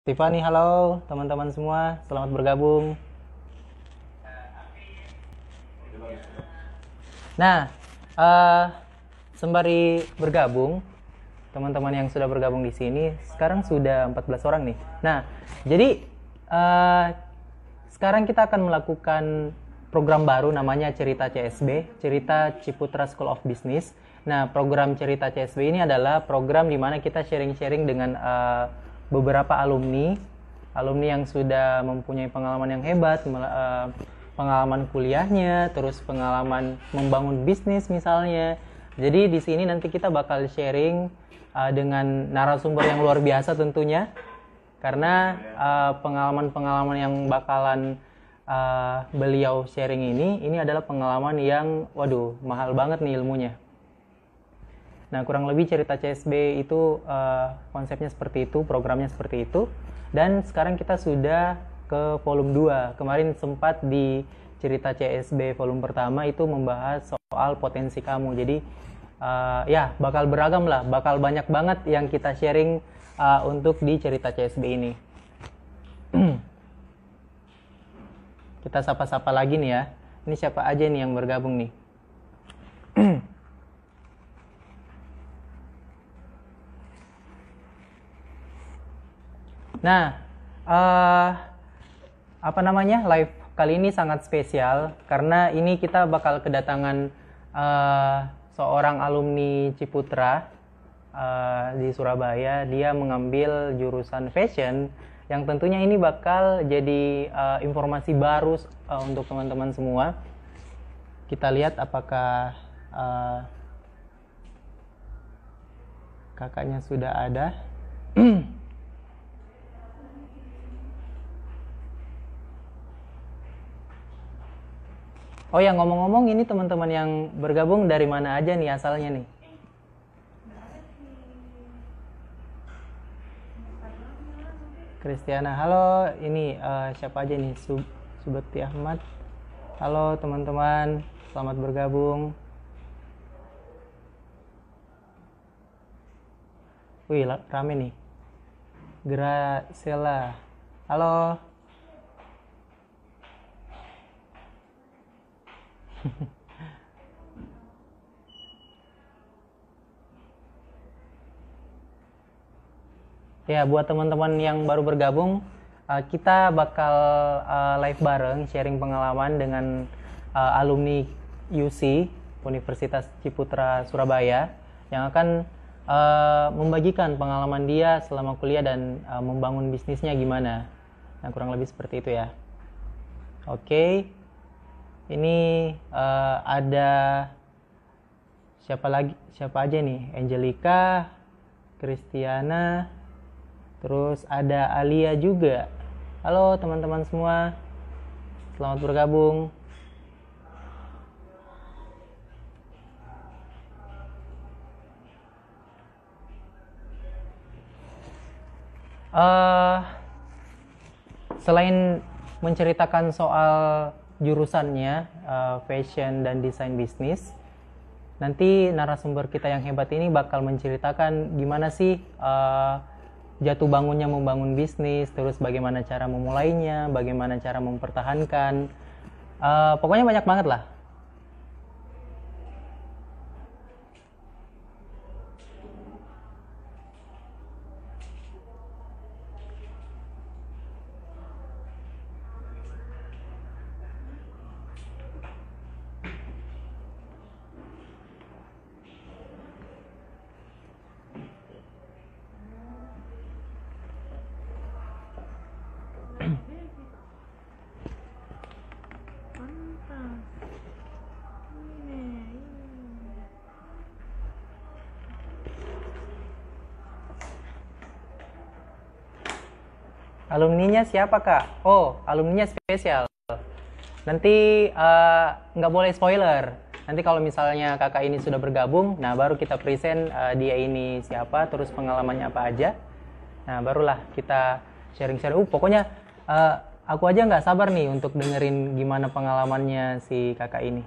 Tiffany, halo teman-teman semua, selamat bergabung. Nah, eh, sembari bergabung, teman-teman yang sudah bergabung di sini, sekarang sudah 14 orang nih. Nah, jadi eh, sekarang kita akan melakukan program baru namanya Cerita CSB, Cerita Ciputra School of Business. Nah, program Cerita CSB ini adalah program di mana kita sharing-sharing dengan beberapa alumni yang sudah mempunyai pengalaman yang hebat, pengalaman kuliahnya, terus pengalaman membangun bisnis misalnya. Jadi di sini nanti kita bakal sharing dengan narasumber yang luar biasa tentunya, karena pengalaman-pengalaman yang bakalan beliau sharing ini adalah pengalaman yang waduh mahal banget nih ilmunya. Nah, kurang lebih cerita CSB itu konsepnya seperti itu, programnya seperti itu. Dan sekarang kita sudah ke volume 2. Kemarin sempat di cerita CSB volume pertama itu membahas soal potensi kamu. Jadi ya bakal beragam lah, bakal banyak banget yang kita sharing untuk di cerita CSB ini. Kita sapa-sapa lagi nih ya. Ini siapa aja nih yang bergabung nih? Nah, apa namanya, live kali ini sangat spesial karena ini kita bakal kedatangan seorang alumni Ciputra di Surabaya. Dia mengambil jurusan fashion yang tentunya ini bakal jadi informasi baru untuk teman-teman semua. Kita lihat apakah kakaknya sudah ada. Oh ya, ngomong-ngomong, ini teman-teman yang bergabung dari mana aja nih asalnya nih? Kristiana, halo. Ini siapa aja nih? Subekti Ahmad. Halo teman-teman, selamat bergabung. Wih, rame nih. Gracela, halo. Ya, buat teman-teman yang baru bergabung, kita bakal live bareng, sharing pengalaman dengan alumni UC, Universitas Ciputra Surabaya, yang akan membagikan pengalaman dia selama kuliah dan membangun bisnisnya gimana. Nah, kurang lebih seperti itu ya. Oke, ini ada siapa aja nih? Angelica, Kristiana, terus ada Alia juga. Halo teman-teman semua, selamat bergabung. Selain menceritakan soal jurusannya, fashion dan desain bisnis, nanti narasumber kita yang hebat ini bakal menceritakan gimana sih jatuh bangunnya membangun bisnis, terus bagaimana cara memulainya, bagaimana cara mempertahankan. Pokoknya banyak banget lah. Alumninya siapa kak? Oh, alumninya spesial. Nanti nggak boleh spoiler. Nanti kalau misalnya kakak ini sudah bergabung, nah baru kita present dia ini siapa, terus pengalamannya apa aja. Nah barulah kita sharing-sharing. Pokoknya aku aja nggak sabar nih untuk dengerin gimana pengalamannya si kakak ini.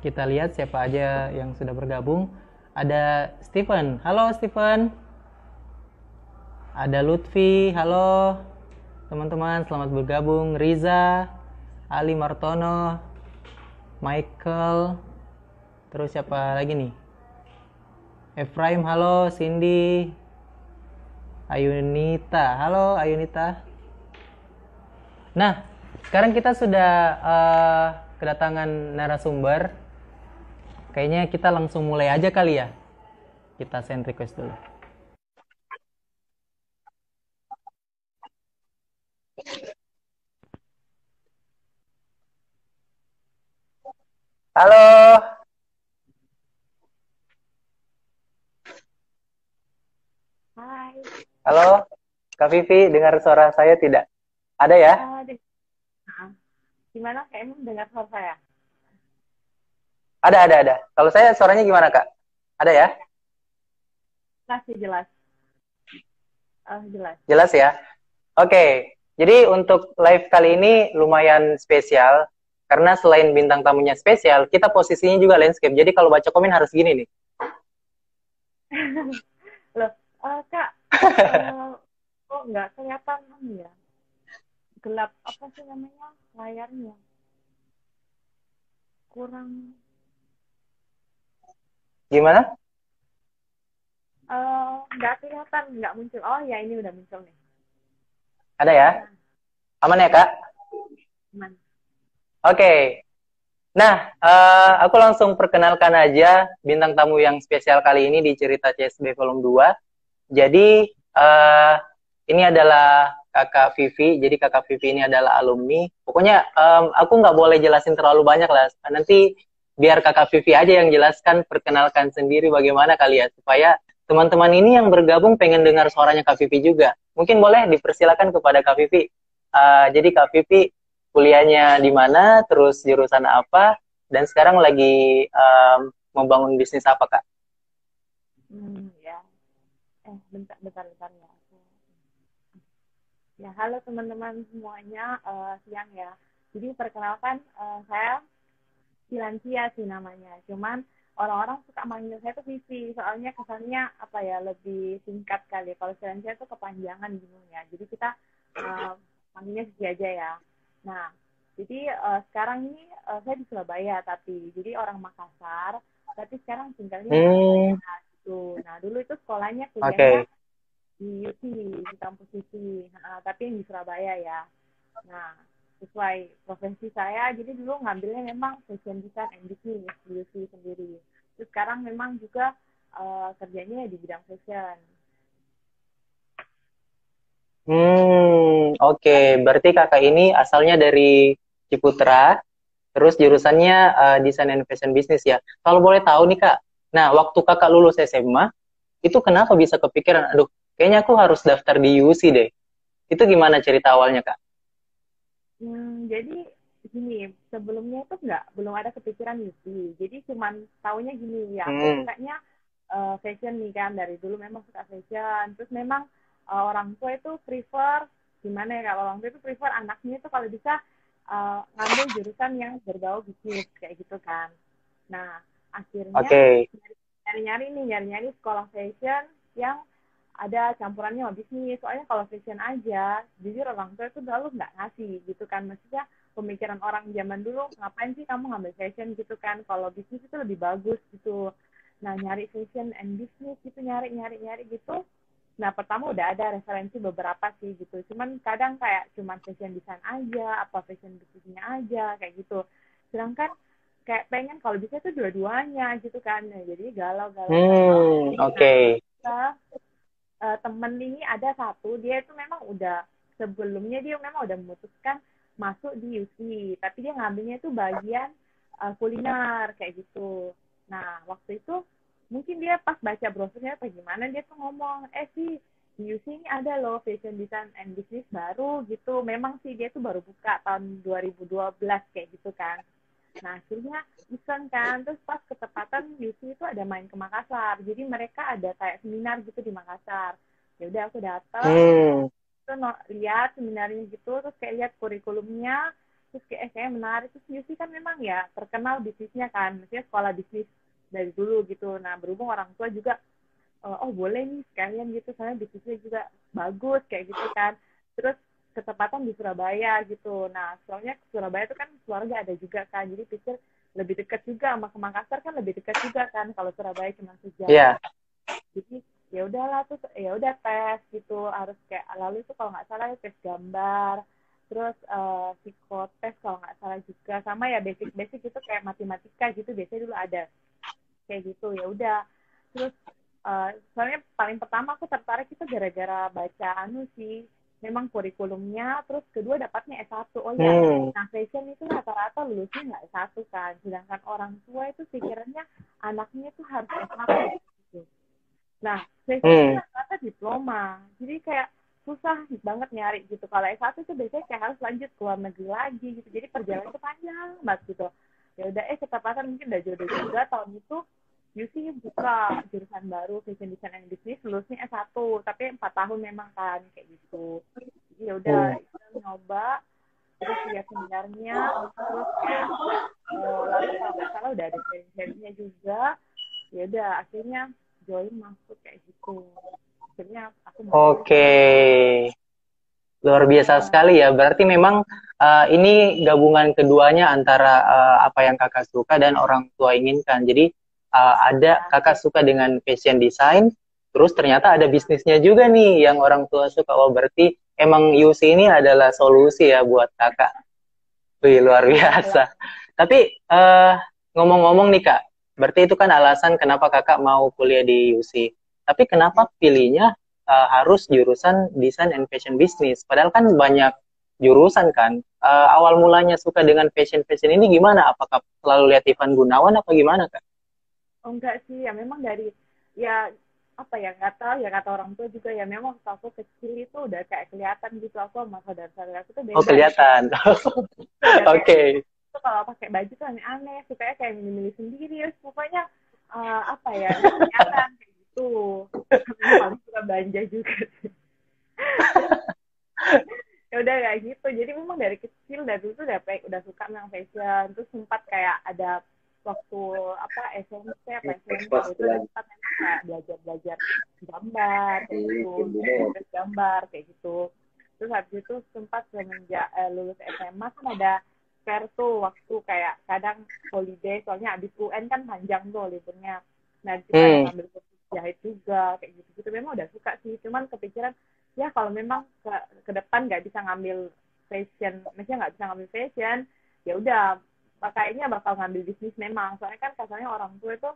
Kita lihat siapa aja yang sudah bergabung. Ada Stephen. Halo Stephen. Ada Lutfi. Halo teman-teman, selamat bergabung. Riza, Ali Martono, Michael. Terus siapa lagi nih? Efraim, halo. Cindy, Ayunita. Halo Ayunita. Nah, sekarang kita sudah kedatangan narasumber. Kayaknya kita langsung mulai aja kali ya. Kita send request dulu. Halo. Hai. Halo, Kak Vivi, dengar suara saya tidak? Ada ya? Gimana? Kayaknya dengar suara saya. Ada. Kalau saya suaranya gimana, Kak? Ada ya? Jelas. Jelas. Jelas ya? Oke, jadi untuk live kali ini lumayan spesial, karena selain bintang tamunya spesial, kita posisinya juga landscape. Jadi kalau baca komen harus gini nih. Loh, Kak, kok nggak kelihatan ya? Gelap, apa sih namanya, layarnya? Kurang, Gimana? nggak kelihatan, nggak muncul. Oh ya, ini udah muncul nih. Ada ya? Aman ya, Kak? Aman. Oke. Nah, aku langsung perkenalkan aja bintang tamu yang spesial kali ini di Cerita CSB Volume 2. Jadi, ini adalah Kakak Vivi. Jadi, Kakak Vivi ini adalah alumni. Pokoknya, aku nggak boleh jelasin terlalu banyak lah. Nanti biar Kakak Vivi aja yang jelaskan, perkenalkan sendiri bagaimana kali ya. Supaya teman-teman ini yang bergabung pengen dengar suaranya Kak Vivi juga. Mungkin boleh dipersilakan kepada Kak Vivi. Jadi, Kak Vivi kuliahnya di mana, terus jurusan apa, dan sekarang lagi membangun bisnis apa, Kak? Ya. Bentar ya. Ya, halo teman-teman semuanya, siang ya. Jadi perkenalkan, saya Silancia sih namanya. Cuman orang-orang suka manggil saya tuh Vivi. Soalnya kesannya apa ya, lebih singkat kali. Kalau Silancia tuh kepanjangan bingung ya. Jadi kita manggilnya Vivi aja ya. Nah, jadi sekarang ini saya di Surabaya tapi jadi orang Makassar. Tapi sekarang tinggalnya di Surabaya gitu. Nah, dulu itu sekolahnya kuliahnya di UT, di kampus UT. Tapi yang di Surabaya ya. Nah, sesuai profesi saya, jadi dulu ngambilnya memang fashion design and business di UC sendiri. Terus sekarang memang juga kerjanya di bidang fashion. Oke. Berarti kakak ini asalnya dari Ciputra, terus jurusannya Design and Fashion Business ya. Kalau boleh tahu nih kak, nah waktu kakak lulus SMA, itu kenapa bisa kepikiran, aduh, kayaknya aku harus daftar di UC deh. Itu gimana cerita awalnya kak? Jadi gini, sebelumnya itu belum ada kepikiran UC. Jadi cuman taunya gini, ya aku sukanya fashion nih kan, dari dulu memang suka fashion. Terus memang orang tua itu prefer, gimana ya, kalau orang tua itu prefer anaknya itu kalau bisa ngambil jurusan yang berbau bisnis, kayak gitu kan. Nah, akhirnya nyari-nyari sekolah fashion yang ada campurannya sama bisnis. Soalnya kalau fashion aja, jujur orang tua itu dulu nggak ngasih gitu kan. Maksudnya pemikiran orang zaman dulu, ngapain sih kamu ngambil fashion gitu kan, kalau bisnis itu lebih bagus gitu. Nah, nyari fashion and business gitu, nyari gitu. Nah, pertama udah ada referensi beberapa sih gitu. Cuman kadang kayak cuman fashion design aja, apa fashion bisnisnya aja, kayak gitu. Sedangkan kayak pengen kalau bisa tuh dua-duanya gitu kan. Nah, jadi galau. Oke. Nah, temen ini ada satu, dia itu memang udah sebelumnya dia memang udah memutuskan masuk di UC, tapi dia ngambilnya itu bagian kuliner kayak gitu. Nah, waktu itu mungkin dia pas baca brosurnya apa gimana, dia tuh ngomong, sih di UC ini ada loh fashion design and business baru gitu. Memang sih dia tuh baru buka tahun 2012 kayak gitu kan. Nah, akhirnya iseng kan, terus pas ketepatan UC itu ada main ke Makassar, jadi mereka ada kayak seminar gitu di Makassar. Ya udah aku datang, terus lihat seminarnya gitu, terus kayak lihat kurikulumnya, terus kayaknya menarik. Terus UC kan memang ya terkenal bisnisnya kan, maksudnya sekolah bisnis dari dulu gitu. Nah berhubung orang tua juga oh boleh nih sekalian gitu, soalnya bisnisnya juga bagus kayak gitu kan. Terus ketepatan di Surabaya gitu. Nah soalnya Surabaya itu kan keluarga ada juga kan, jadi pikir lebih dekat juga sama ke Makassar kan, lebih dekat juga kan kalau Surabaya cuma sejam. Iya. Jadi ya udahlah, tuh ya udah tes gitu, harus kayak lalu itu kalau nggak salah tes gambar, terus psikotes kalau nggak salah juga, sama ya basic-basic itu kayak matematika gitu biasanya dulu ada kayak gitu. Ya udah, terus soalnya paling pertama aku tertarik itu gara-gara baca anu sih, memang kurikulumnya, terus kedua dapatnya S1. Oh ya, nah fashion itu rata-rata lulusnya nggak S1 kan, sedangkan orang tua itu pikirannya anaknya itu harus S1 gitu. Nah, fashion itu rata-rata diploma, jadi kayak susah banget nyari gitu. Kalau S1 itu biasanya kayak harus lanjut ke luar negeri lagi gitu, jadi perjalanan itu panjang banget gitu. Ya udah, ketepatan mungkin udah jodoh juga tahun itu UC buka jurusan baru fashion design and business, lulusnya S1 tapi 4 tahun memang kan kayak gitu. Jadi ya udah kita nyoba, terus lihat seminarnya, terus kayak lalu kalau nggak salah udah ada sharing-sharingnya juga. Ya udah akhirnya join masuk kayak gitu. Akhirnya aku masuk. Oke. Luar biasa sekali ya. Berarti memang ini gabungan keduanya antara apa yang kakak suka dan orang tua inginkan. Jadi ada kakak suka dengan fashion design, terus ternyata ada bisnisnya juga nih yang orang tua suka. Oh berarti emang UC ini adalah solusi ya buat kakak. Wih, luar biasa. Tapi ngomong-ngomong nih kak, berarti itu kan alasan kenapa kakak mau kuliah di UC. Tapi kenapa pilihnya harus jurusan desain and fashion business? Padahal kan banyak jurusan kan. Awal mulanya suka dengan fashion ini gimana? Apakah selalu lihat Ivan Gunawan apa gimana kak? Oh enggak sih, ya memang dari ya apa ya, nggak tahu ya, kata orang tua juga ya, memang waktu aku kecil itu udah kayak kelihatan gitu aku sama saudara-saudara aku tuh Oh beda kelihatan. gitu. Oke. Tuh kalau pakai baju tuh aneh-aneh, sukanya kayak milih-milih sendiri, terus pokoknya apa ya, nggak kelihatan kayak gitu. Memang paling suka belanja juga sih. Ya udah kayak gitu, jadi memang dari kecil dari dulu tuh udah suka memang fashion. Terus sempat kayak ada waktu apa SMP apa SMP itu sempat memang kayak belajar gambar kayak gitu, tes gambar kayak gitu. Terus habis itu sempat semenjak lulus SMA kan ada fair tuh, waktu kayak kadang holiday, soalnya abis UN kan panjang tuh liburnya. Nah kita ada ngambil kursus jahit juga kayak gitu memang udah suka sih, cuman kepikiran ya kalau memang ke depan nggak bisa ngambil fashion, maksudnya nggak bisa ngambil fashion, ya udah kayaknya bakal ngambil bisnis memang. Soalnya kan kasarnya orang tua itu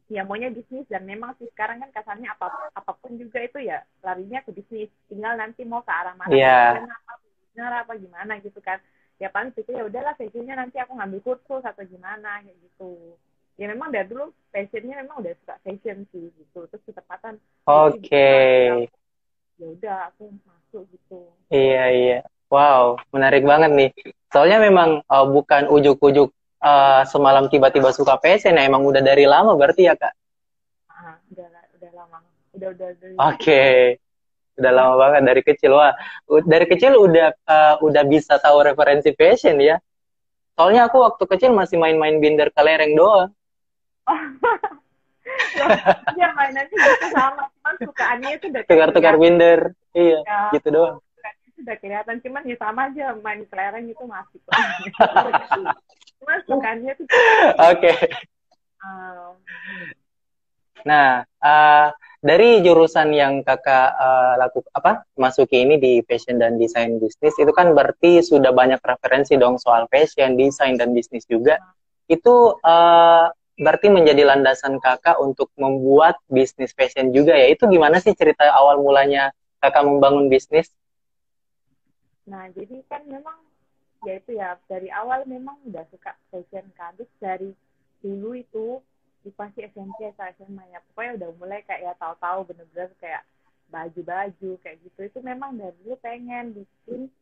ya maunya bisnis, dan memang sih sekarang kan kasarnya apapun juga itu ya larinya ke bisnis, tinggal nanti mau ke arah mana, fashion apa benar apa gimana gitu kan. Ya paling pikir ya udahlah fashionnya nanti aku ngambil kursus atau gimana kayak gitu. Ya memang dari dulu fashionnya memang udah suka fashion sih gitu. Terus ketepatan ya udah aku masuk gitu. Iya. Wow, menarik banget nih. Soalnya memang bukan ujuk-ujuk semalam tiba-tiba suka fashion, ya emang udah dari lama berarti ya kak? Udah lama. Udah Oke. Udah lama banget dari kecil. Wah, dari kecil udah bisa tahu referensi fashion ya. Soalnya aku waktu kecil masih main-main binder kelereng doang. Ya mainannya gitu sama, cuman sukaannya itu udah tukar-tukar binder, iya ya, gitu doang. Sudah kelihatan, cuman ya sama aja main kelereng itu masih cuman sukaannya tuh Oke. Nah, dari jurusan yang kakak masuki ini di fashion dan desain bisnis, itu kan berarti sudah banyak referensi dong soal fashion, desain dan bisnis juga. Itu berarti menjadi landasan kakak untuk membuat bisnis fashion juga ya. Itu gimana sih cerita awal mulanya kakak membangun bisnis? Nah, jadi kan memang ya itu ya, dari awal memang udah suka fashion kan. Terus dari dulu itu di pasti SMP atau SMA ya, pokoknya udah mulai kayak ya tahu-tahu bener-bener kayak baju-baju kayak gitu. Itu memang dari dulu pengen bikin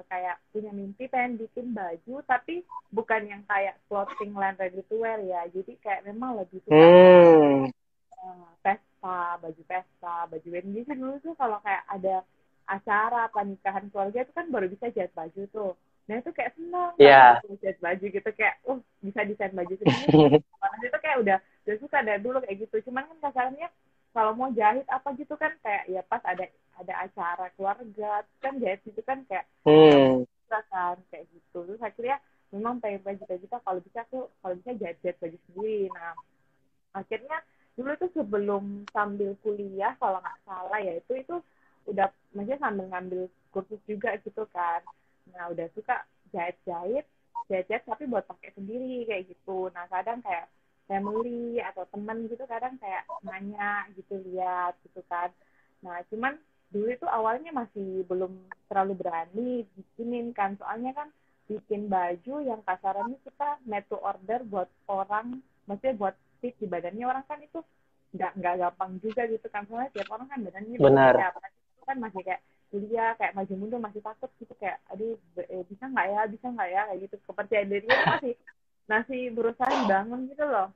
kayak punya mimpi pengen bikin baju, tapi bukan yang kayak clothing line ready to wear ya. Jadi kayak memang lebih suka pesta, baju wedding. Jadi dulu tuh kalau kayak ada acara apa nikahan keluarga itu kan baru bisa jahit baju tuh. Nah itu kayak senang banget Iya. aku jahit baju gitu, kayak bisa desain baju sendiri. Karena itu kayak udah suka dari dulu kayak gitu. Cuman kan kasarnya kalau mau jahit apa gitu kan kayak ya pas ada acara keluarga kan jahit gitu kan kayak agak Hmm. susah kan kayak gitu. Terus akhirnya memang pengen cita-cita kalau bisa aku kalau bisa jahit baju sendiri. Nah akhirnya dulu tuh sebelum sambil kuliah kalau nggak salah ya itu udah maksudnya sambil ngambil kursus juga gitu kan. Nah udah suka jahit-jahit tapi buat pakai sendiri kayak gitu. Nah kadang kayak family atau temen gitu kadang kayak nanya gitu lihat gitu kan. Nah cuman dulu itu awalnya masih belum terlalu berani bikinin kan, soalnya kan bikin baju yang kasarannya kita made to order buat orang, maksudnya buat fit di badannya orang kan itu nggak gampang juga gitu kan, soalnya tiap orang kan badannya Benar. beda-beda, apalagi itu kan masih kayak kuliah kayak maju mundur masih takut gitu kayak aduh bisa nggak ya kayak gitu, kepercayaan dirinya tuh masih masih berusaha dibangun gitu loh,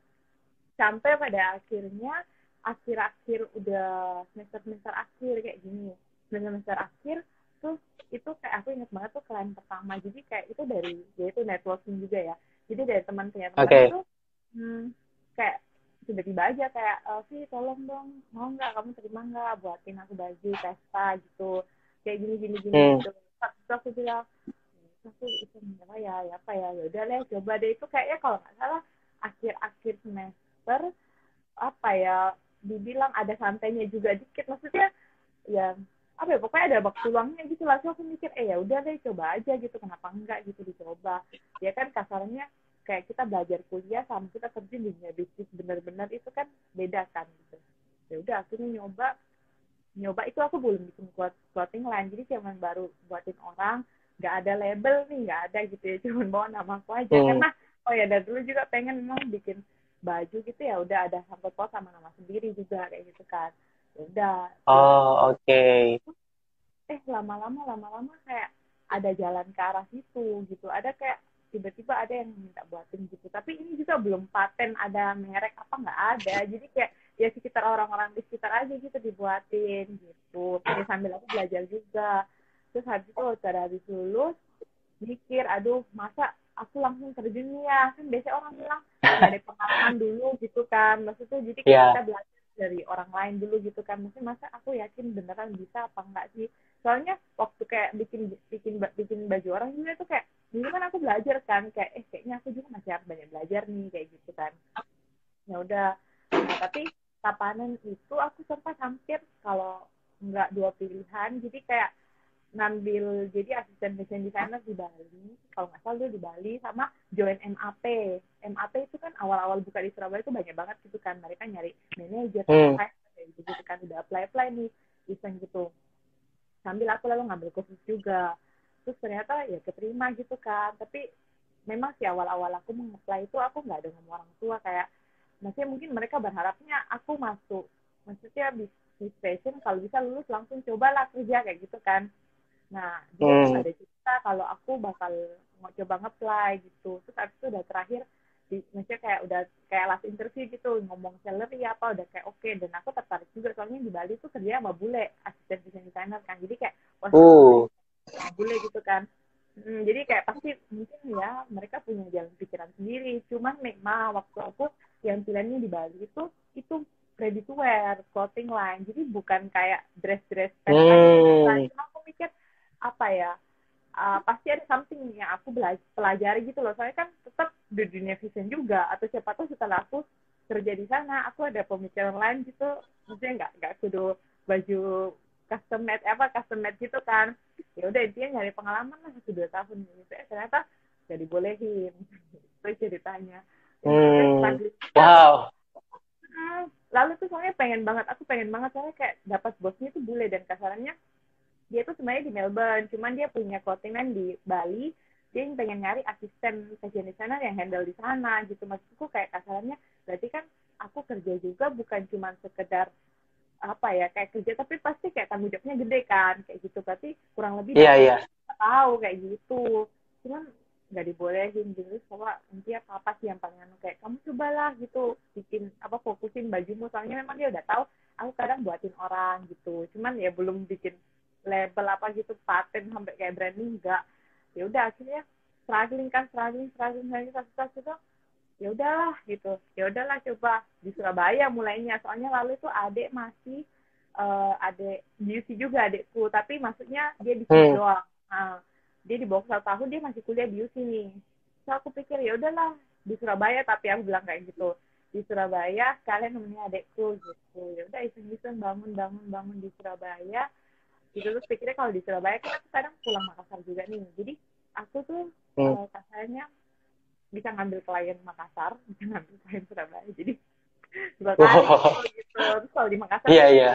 sampai pada akhirnya akhir-akhir udah semester akhir kayak gini, semester akhir tuh itu kayak aku ingat banget tuh klien pertama, jadi kayak itu dari dia itu networking juga ya, jadi dari teman punya teman Oke. itu kayak tiba-tiba aja kayak sih tolong dong mau nggak kamu terima nggak buatin aku baju pesta gitu kayak gini Hmm. gitu. Terus aku bilang aku itu apa ya apa ya udah deh coba deh, itu kayaknya kalau nggak salah akhir-akhir semester apa ya dibilang ada santainya juga dikit, maksudnya ya apa ya pokoknya ada waktu luangnya gitu lah, so aku mikir ya udah deh coba aja gitu, kenapa enggak gitu dicoba ya kan, kasarnya kayak kita belajar kuliah sama kita terjun di dunia bisnis benar-benar itu kan beda kan gitu. Ya udah akhirnya nyoba itu aku belum bikin clothing line, jadi cuman baru buatin orang, nggak ada label nih, nggak ada gitu ya, cuman bawa nama aku aja Hmm. karena oh ya dari dulu juga pengen memang bikin baju gitu, ya udah ada sangkut paut sama nama sendiri juga kayak gitu kan. Ya udah Oh, oke. lama-lama kayak ada jalan ke arah situ gitu, ada kayak tiba-tiba ada yang minta buatin gitu, tapi ini juga belum paten ada merek apa nggak ada, jadi kayak ya sekitar orang-orang di sekitar aja gitu dibuatin gitu ya, sambil aku belajar juga. Terus habis itu setelah habis lulus mikir aduh masa aku langsung terjun ya, kan biasanya orang bilang nyari pengalaman dulu gitu kan, maksudnya jadi kayak kita Ya. belajar dari orang lain dulu gitu kan, maksudnya masa aku yakin beneran bisa apa enggak sih, soalnya waktu kayak bikin baju orang juga tuh kayak dulu kan aku belajar kan kayak kayaknya aku juga masih harus banyak belajar nih kayak gitu kan. Ya udah, nah tapi kapanan itu aku sempat hampir kalau nggak dua pilihan, jadi kayak ngambil jadi asisten fashion designer di Bali, kalau nggak salah dulu di Bali, sama join MAP. MAP itu kan awal-awal buka di Surabaya itu banyak banget gitu kan, mereka nyari manajer sama Hmm. kayak gitu kan, udah apply nih event gitu, sambil aku lalu ngambil kursus juga, terus ternyata ya keterima gitu kan. Tapi memang sih awal-awal aku mengapply itu aku nggak ada ngomong orang tua, kayak maksudnya mungkin mereka berharapnya aku masuk maksudnya bisnis fashion kalau bisa lulus langsung cobalah kerja kayak gitu kan. Nah, jadi aku Hmm. nggak ada cerita kalau aku bakal mau coba nge-apply gitu. Terus abis itu udah terakhir, maksudnya kayak udah kayak last interview gitu, ngomong salary apa, udah kayak oke. Dan aku tertarik juga, soalnya di Bali tuh kerja sama bule, asisten desain designer kan. Jadi kayak, wah seru juga Uh. sama bule gitu kan. Jadi kayak pasti mungkin ya mereka punya jalan pikiran sendiri. Cuman memang waktu aku yang pilihannya di Bali itu ready to wear, clothing line. Jadi bukan kayak dress-dress pesta gitu. Bukan. Hmm. Cuma aku mikir apa ya, pasti ada something yang aku pelajari gitu loh, soalnya kan tetap di dunia fashion juga, atau siapa tahu setelah aku kerja di sana aku ada pemikiran lain gitu, maksudnya nggak kudu baju custom made gitu kan. Ya udah intinya nyari pengalaman lah 1-2 tahun gitu, ternyata gak dibolehin itu ceritanya. Ya maksudnya Hmm. selanjutnya Wow. lalu tuh soalnya aku pengen banget soalnya kayak dapat bosnya tuh bule, dan kasarannya dia tuh sebenarnya di Melbourne, cuman dia punya clothing line di Bali, dia yang pengen nyari asisten fashion designer yang handle di sana gitu. Maksudku kayak kasarannya berarti kan aku kerja juga bukan cuma sekedar apa ya kayak kerja, tapi pasti kayak tanggung jawabnya gede kan kayak gitu, berarti kurang lebih Iya, dapat iya. tahu kayak gitu. Cuman nggak dibolehin gitu, sama nanti apa sih yang paling anu kayak kamu cobalah gitu bikin apa fokusin bajumu, soalnya memang dia udah tahu aku kadang buatin orang gitu, cuman ya belum bikin label apa gitu paten sampai kayak branding enggak. Ya udah akhirnya struggling satu itu, ya udahlah gitu, ya udahlah coba di Surabaya mulainya, soalnya lalu itu adik masih adik UC juga adikku, tapi maksudnya dia di sini doang. Nah, dia di bawah 1 tahun, dia masih kuliah di UC nih. So aku pikir ya udahlah di Surabaya, tapi aku bilang kayak gitu, di Surabaya kalian nemenin adikku gitu. Ya udah iseng-iseng bangun di Surabaya gitu. Terus pikirnya kalau di Surabaya kan aku kadang pulang Makassar juga nih, jadi aku tuh kasarnya bisa ngambil klien Makassar, bisa ngambil klien Surabaya, jadi 2 kali gitu. Terus kalau di Makassar Iya, kan iya.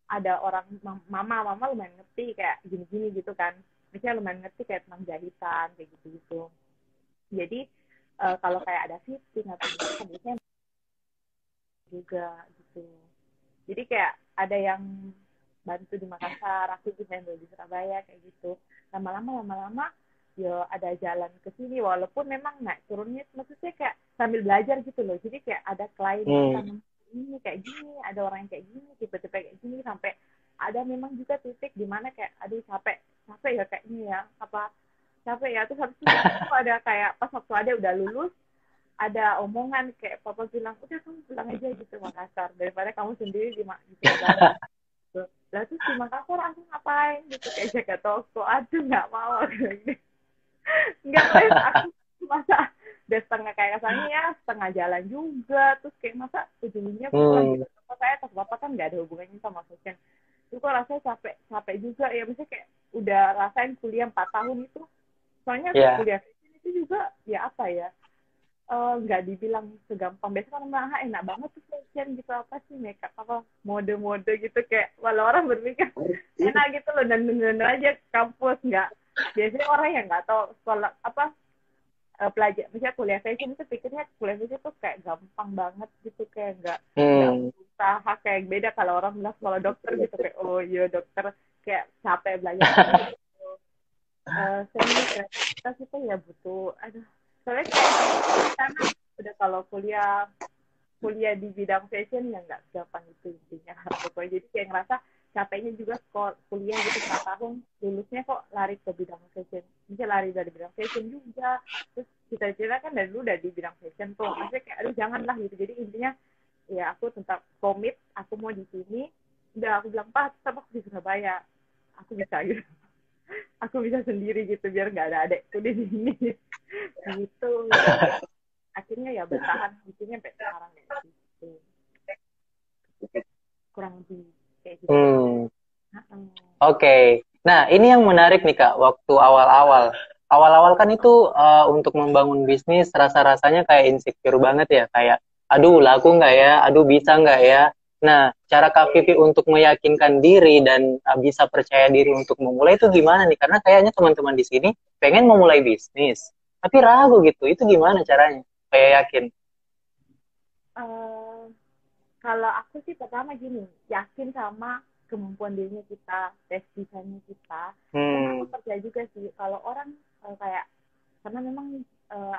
ada orang mama lumayan ngerti kayak gini-gini gitu kan, misalnya lumayan ngerti kayak tentang jahitan kayak gitu-gitu. Jadi kalau kayak ada fitting atau gimana kan biasanya juga gitu. Jadi kayak ada yang bantu di Makassar, aku bisa handle di Surabaya kayak gitu. Lama-lama ya ada jalan ke sini, walaupun memang naik turunnya maksudnya kayak sambil belajar gitu loh. Jadi kayak ada klien yang kita ini kayak gini, ada orang yang kayak gini, tipe-tipe kayak gini, sampai ada memang juga titik di mana kayak aduh capek ya kayak ini ya, apa capek ya. Terus habis itu ada kayak pas waktu ada udah lulus, ada omongan kayak papa bilang udah kamu pulang aja gitu Makassar daripada kamu sendiri di Surabaya gitu. Lah terus di Makassar aku ngapain gitu, kayak jaga toko, aduh nggak mau gitu. Nggak tahu ya, aku masa udah setengah kayak kasarnya ya setengah jalan juga, terus kayak masa ujungnya pulang gitu. Terus saya tas bapak kan nggak ada hubungannya sama fashion. Itu kok rasanya capek juga ya, maksudnya kayak udah rasain kuliah 4 tahun itu, soalnya kuliah fashion itu juga ya apa ya, nggak dibilang segampang. Biasanya kan mah enak banget tuh fashion gitu, apa sih makeup apa mode-mode gitu, kayak walau orang berpikir enak gitu loh, dan bener aja kampus nggak. Biasanya orang yang nggak tahu sekolah apa pelajar misalnya kuliah fashion itu pikirnya kuliah fashion tuh kayak gampang banget gitu, kayak nggak berusaha, kayak beda kalau orang bilang sekolah dokter gitu, kayak oh iya dokter kayak capek belajar gitu. Seni kreativitas itu ya butuh, aduh, soalnya kayak karena udah kalau kuliah di bidang fashion ya nggak segampang itu intinya pokoknya. Jadi kayak ngerasa capeknya juga kuliah gitu 4 tahun, lulusnya kok lari ke bidang fashion, bisa lari dari bidang fashion juga. Terus cita-cita kan dari dulu udah di bidang fashion tuh, maksudnya kayak aduh janganlah gitu. Jadi intinya ya aku tetap komit, aku mau di sini. Udah aku bilang pak tetap aku di Surabaya, aku bisa gitu, aku bisa sendiri gitu biar nggak ada adekku di sini gitu. Akhirnya ya bertahan di sini sampai sekarang ya gitu, kurang lebih kayak gitu. Oke. Nah, ini yang menarik nih Kak, waktu awal-awal. Awal-awal kan itu untuk membangun bisnis rasa-rasanya kayak insecure banget ya, kayak aduh laku nggak ya, aduh bisa nggak ya. Nah, cara Kak Vivi untuk meyakinkan diri dan bisa percaya diri untuk memulai itu gimana nih? Karena kayaknya teman-teman di sini pengen memulai bisnis, tapi ragu gitu. Itu gimana caranya? Kayak yakin. Kalau aku sih pertama gini, yakin sama kemampuan dirinya kita, tes desainnya kita. Dan aku percaya juga sih kalau orang kayak, karena memang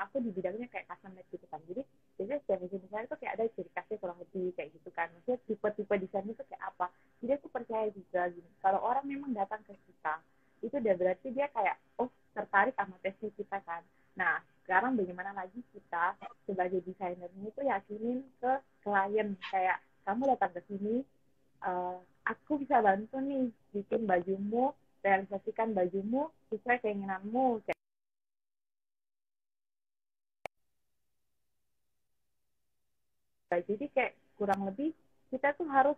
aku di bidangnya kayak custom made gitu kan. Jadi biasanya setiap desain itu kayak ada ciri khasnya kurang lebih kayak gitu kan. Maksudnya tipe-tipe desainnya itu kayak apa. Jadi aku percaya juga gini, kalau orang memang datang ke kita, itu udah berarti dia kayak, oh tertarik sama tesnya kita kan. Nah, sekarang bagaimana lagi kita sebagai desainernya itu yakinin ke klien, kayak kamu datang ke sini, aku bisa bantu nih bikin bajumu, realisasikan bajumu sesuai keinginanmu. Jadi kayak kurang lebih kita tuh harus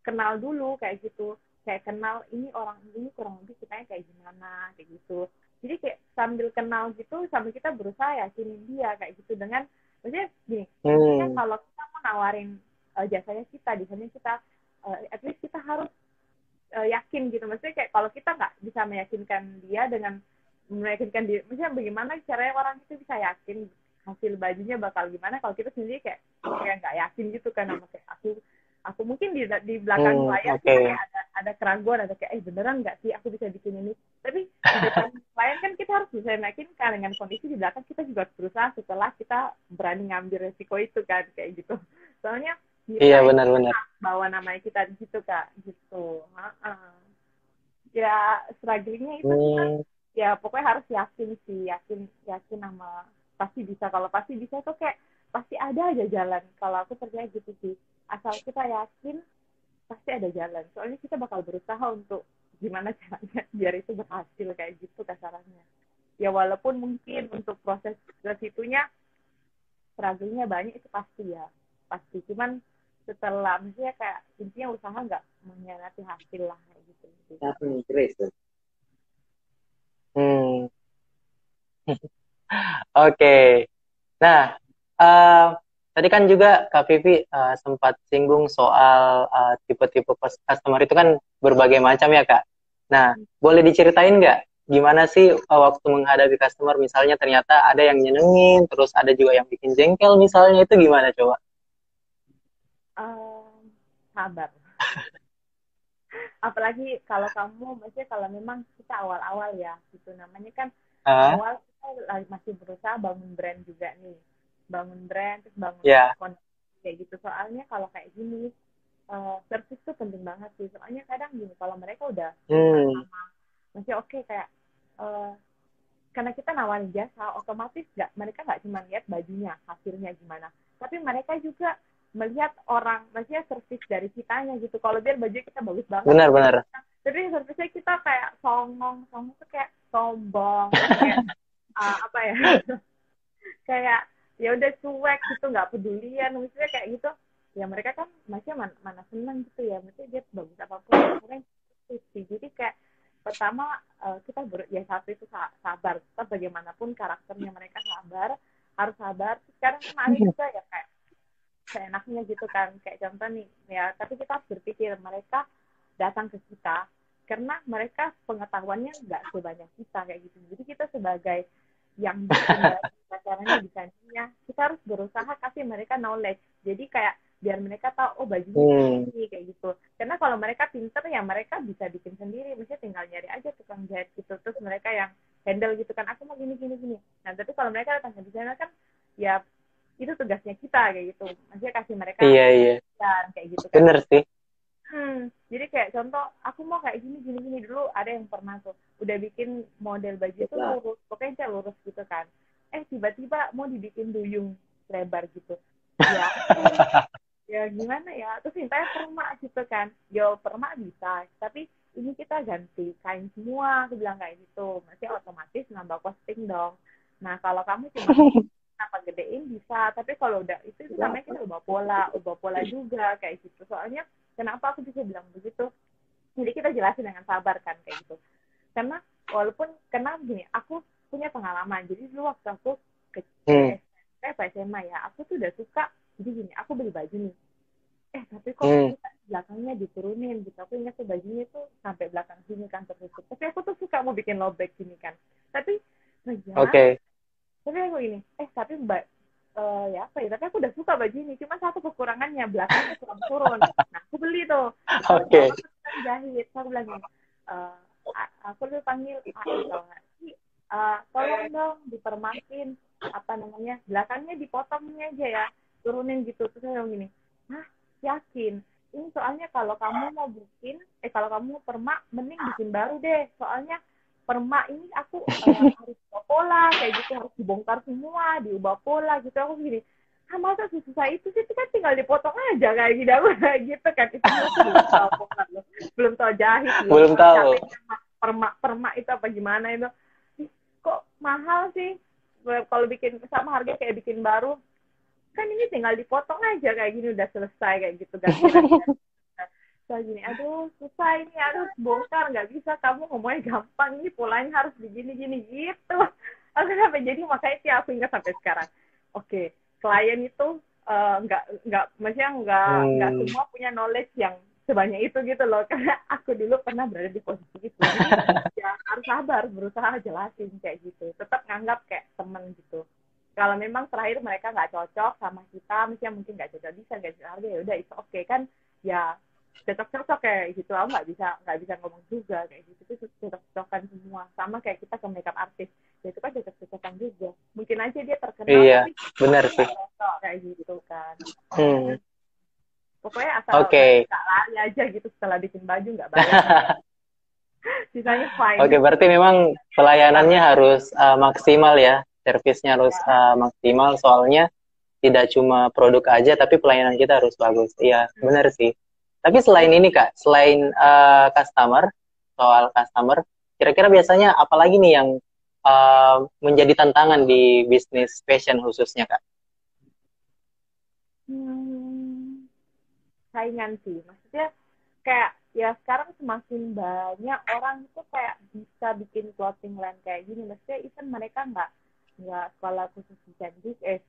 kenal dulu kayak gitu, kayak kenal ini orang ini kurang lebih kitanya kayak gimana kayak gitu. Jadi kayak sambil kenal gitu sambil kita berusaha yakinin dia kayak gitu, dengan maksudnya gini, maksudnya kalau kita mau nawarin jasanya kita, desainnya kita, at least kita harus yakin gitu. Maksudnya kayak kalau kita nggak bisa meyakinkan dia dengan meyakinkan dia, maksudnya bagaimana caranya orang itu bisa yakin hasil bajunya bakal gimana kalau kita sendiri kayak nggak yakin gitu kan. Sama kayak aku mungkin di belakang layar kita kayak ada keraguan, ada kayak beneran nggak sih aku bisa bikin ini, tapi di depan klien kan kita harus bisa meyakinkan. Dengan kondisi di belakang kita juga berusaha setelah kita berani ngambil resiko itu kan kayak gitu. Soalnya Iya benar-benar. bawa namanya kita di situ kak gitu. Ya strugglingnya itu sih kan. ya pokoknya harus yakin sih, yakin yakin sama pasti bisa. Kalau pasti bisa tuh kayak pasti ada aja jalan. Kalau aku percaya gitu sih, asal kita yakin pasti ada jalan. Soalnya kita bakal berusaha untuk gimana caranya biar itu berhasil kayak gitu kasarannya. Ya walaupun mungkin untuk proses ke situnya struggle-nya banyak itu pasti ya, pasti. Cuman setelah misalnya kayak intinya usaha nggak mengkhianati hasil lah kayak gitu. Terus. Hmm. Oke. Nah, eh, tadi kan juga Kak Vivi sempat singgung soal tipe-tipe customer itu kan berbagai macam ya Kak. Nah, boleh diceritain nggak gimana sih waktu menghadapi customer, misalnya ternyata ada yang nyenengin, terus ada juga yang bikin jengkel misalnya, itu gimana coba? Sabar. Apalagi kalau kamu, maksudnya kalau memang kita awal-awal ya, gitu namanya kan Ah, awal kita masih berusaha bangun brand juga nih, bangun brand terus bangun ya. koneksi kayak gitu. Soalnya kalau kayak gini service tuh penting banget sih. Soalnya kadang gini, kalau mereka udah suka Hmm. sama, maksudnya oke kayak eh, karena kita nawarin jasa, otomatis mereka nggak cuma lihat bajunya hasilnya gimana, tapi mereka juga melihat orang, maksudnya servis dari kitanya gitu. Kalau biar baju kita bagus banget nih, Benar-benar. tapi servisnya kita kayak songong, songong tuh kayak sombong, terus kayak apa ya, kayak ya udah cuek gitu, nggak pedulian, maksudnya kayak gitu. Ya mereka kan masih mana seneng gitu ya, maksudnya dia bagus apapun orang sih. Jadi kayak pertama kita ya satu itu sabar, kita bagaimanapun karakternya mereka sabar, harus sabar. Sekarang kan ada juga ya kayak seenaknya gitu kan, kayak contoh nih ya, tapi kita harus berpikir mereka datang ke kita karena mereka pengetahuannya nggak sebanyak kita kayak gitu. Jadi kita sebagai yang bikin caranya desainnya, kita harus berusaha kasih mereka knowledge. Jadi kayak biar mereka tahu oh bajunya kayak Hmm. gini kayak gitu. Karena kalau mereka pinter ya mereka bisa bikin sendiri, misalnya tinggal nyari aja tukang jahit gitu. Terus mereka yang handle gitu kan, aku mau gini gini gini. Nah tapi kalau mereka datang ke desainer kan ya itu tugasnya kita kayak gitu. Maksudnya kasih mereka Iya, iya. pengertian kayak gitu kan. Bener sih. Jadi kayak contoh, aku mau kayak gini, gini, gini. Dulu ada yang pernah tuh, udah bikin model baju itu lurus, pokoknya dia lurus gitu kan. Tiba-tiba mau dibikin duyung lebar gitu. Ya, ya gimana ya? Terus mintanya permak gitu kan. Yo, permak bisa, tapi ini kita ganti kain semua, aku bilang kayak gitu. Masih otomatis nambah costing dong. Nah, kalau kamu cuma apa gedein bisa, tapi kalau udah itu namanya kita ubah pola juga kayak gitu. Soalnya kenapa aku bisa bilang begitu, jadi kita jelasin dengan sabar kan kayak gitu. Karena walaupun karena gini, aku punya pengalaman. Jadi dulu waktu aku kecil SMP apa SMA ya, aku tuh udah suka. Jadi gini, aku beli baju nih, tapi kok belakangnya diturunin gitu. Aku ingat tuh bajunya tuh sampai belakang sini kan tertutup, tapi aku tuh suka mau bikin lobek gini kan. Tapi Oke. tapi aku ini tapi ya apa ya, tapi aku udah suka baju ini, cuma satu kekurangannya belakangnya kurang turun. Nah aku beli tuh Oke. aku jahit, aku bilang gini, aku tuh panggil AI kalau nggak sih, tolong dong dipermakin apa namanya belakangnya dipotongnya aja ya, turunin gitu. Terus saya bilang gini, yakin ini soalnya kalau kamu mau bikin kalau kamu mau permak mending bikin baru deh, soalnya permak ini aku harus ubah pola kayak gitu, harus dibongkar semua, diubah pola gitu. Aku gini, masa susah itu sih, kan tinggal dipotong aja kayak gitu. Aku kayak gitu kan, itu aku belum tahu pola loh, belum tahu jahit, Belum tahu. permak itu apa gimana itu. Kok mahal sih kalau bikin sama harga kayak bikin baru, kan ini tinggal dipotong aja kayak gini udah selesai kayak gitu kan. Kayak gini, aduh susah ini, harus bongkar, nggak bisa, kamu ngomongnya gampang, ini polanya harus begini-gini gitu. Sampai jadi makanya sih aku ingat sampai sekarang. Oke, klien itu maksudnya nggak semua punya knowledge yang sebanyak itu gitu loh, karena aku dulu pernah berada di posisi itu. Jadi ya harus sabar, berusaha jelasin kayak gitu, tetap nganggap kayak temen gitu. Kalau memang terakhir mereka nggak cocok sama kita, misalnya mungkin nggak cocok desain, nggak cocok harga, ya udah itu oke kan, ya cocok-cocok kayak gitu. Aku nggak bisa ngomong juga kayak gitu, itu cocok-cocokan semua, sama kayak kita ke makeup artist ya, itu kan cocok-cocokan juga. Mungkin aja dia terkenal Iya, tapi benar sih. cocok kayak gitu kan. Pokoknya asal Oke. nggak lari aja gitu setelah bikin baju, nggak bayar. Sisanya fine. Oke, berarti memang pelayanannya harus maksimal ya, servisnya harus maksimal, soalnya tidak cuma produk aja, tapi pelayanan kita harus bagus. Iya, benar sih. Tapi selain ini Kak, selain customer, soal customer, kira-kira biasanya apalagi nih yang menjadi tantangan di bisnis fashion khususnya Kak? Hmm, saingan sih. Maksudnya kayak ya sekarang semakin banyak orang itu kayak bisa bikin clothing line kayak gini. Maksudnya even mereka nggak sekolah khusus desain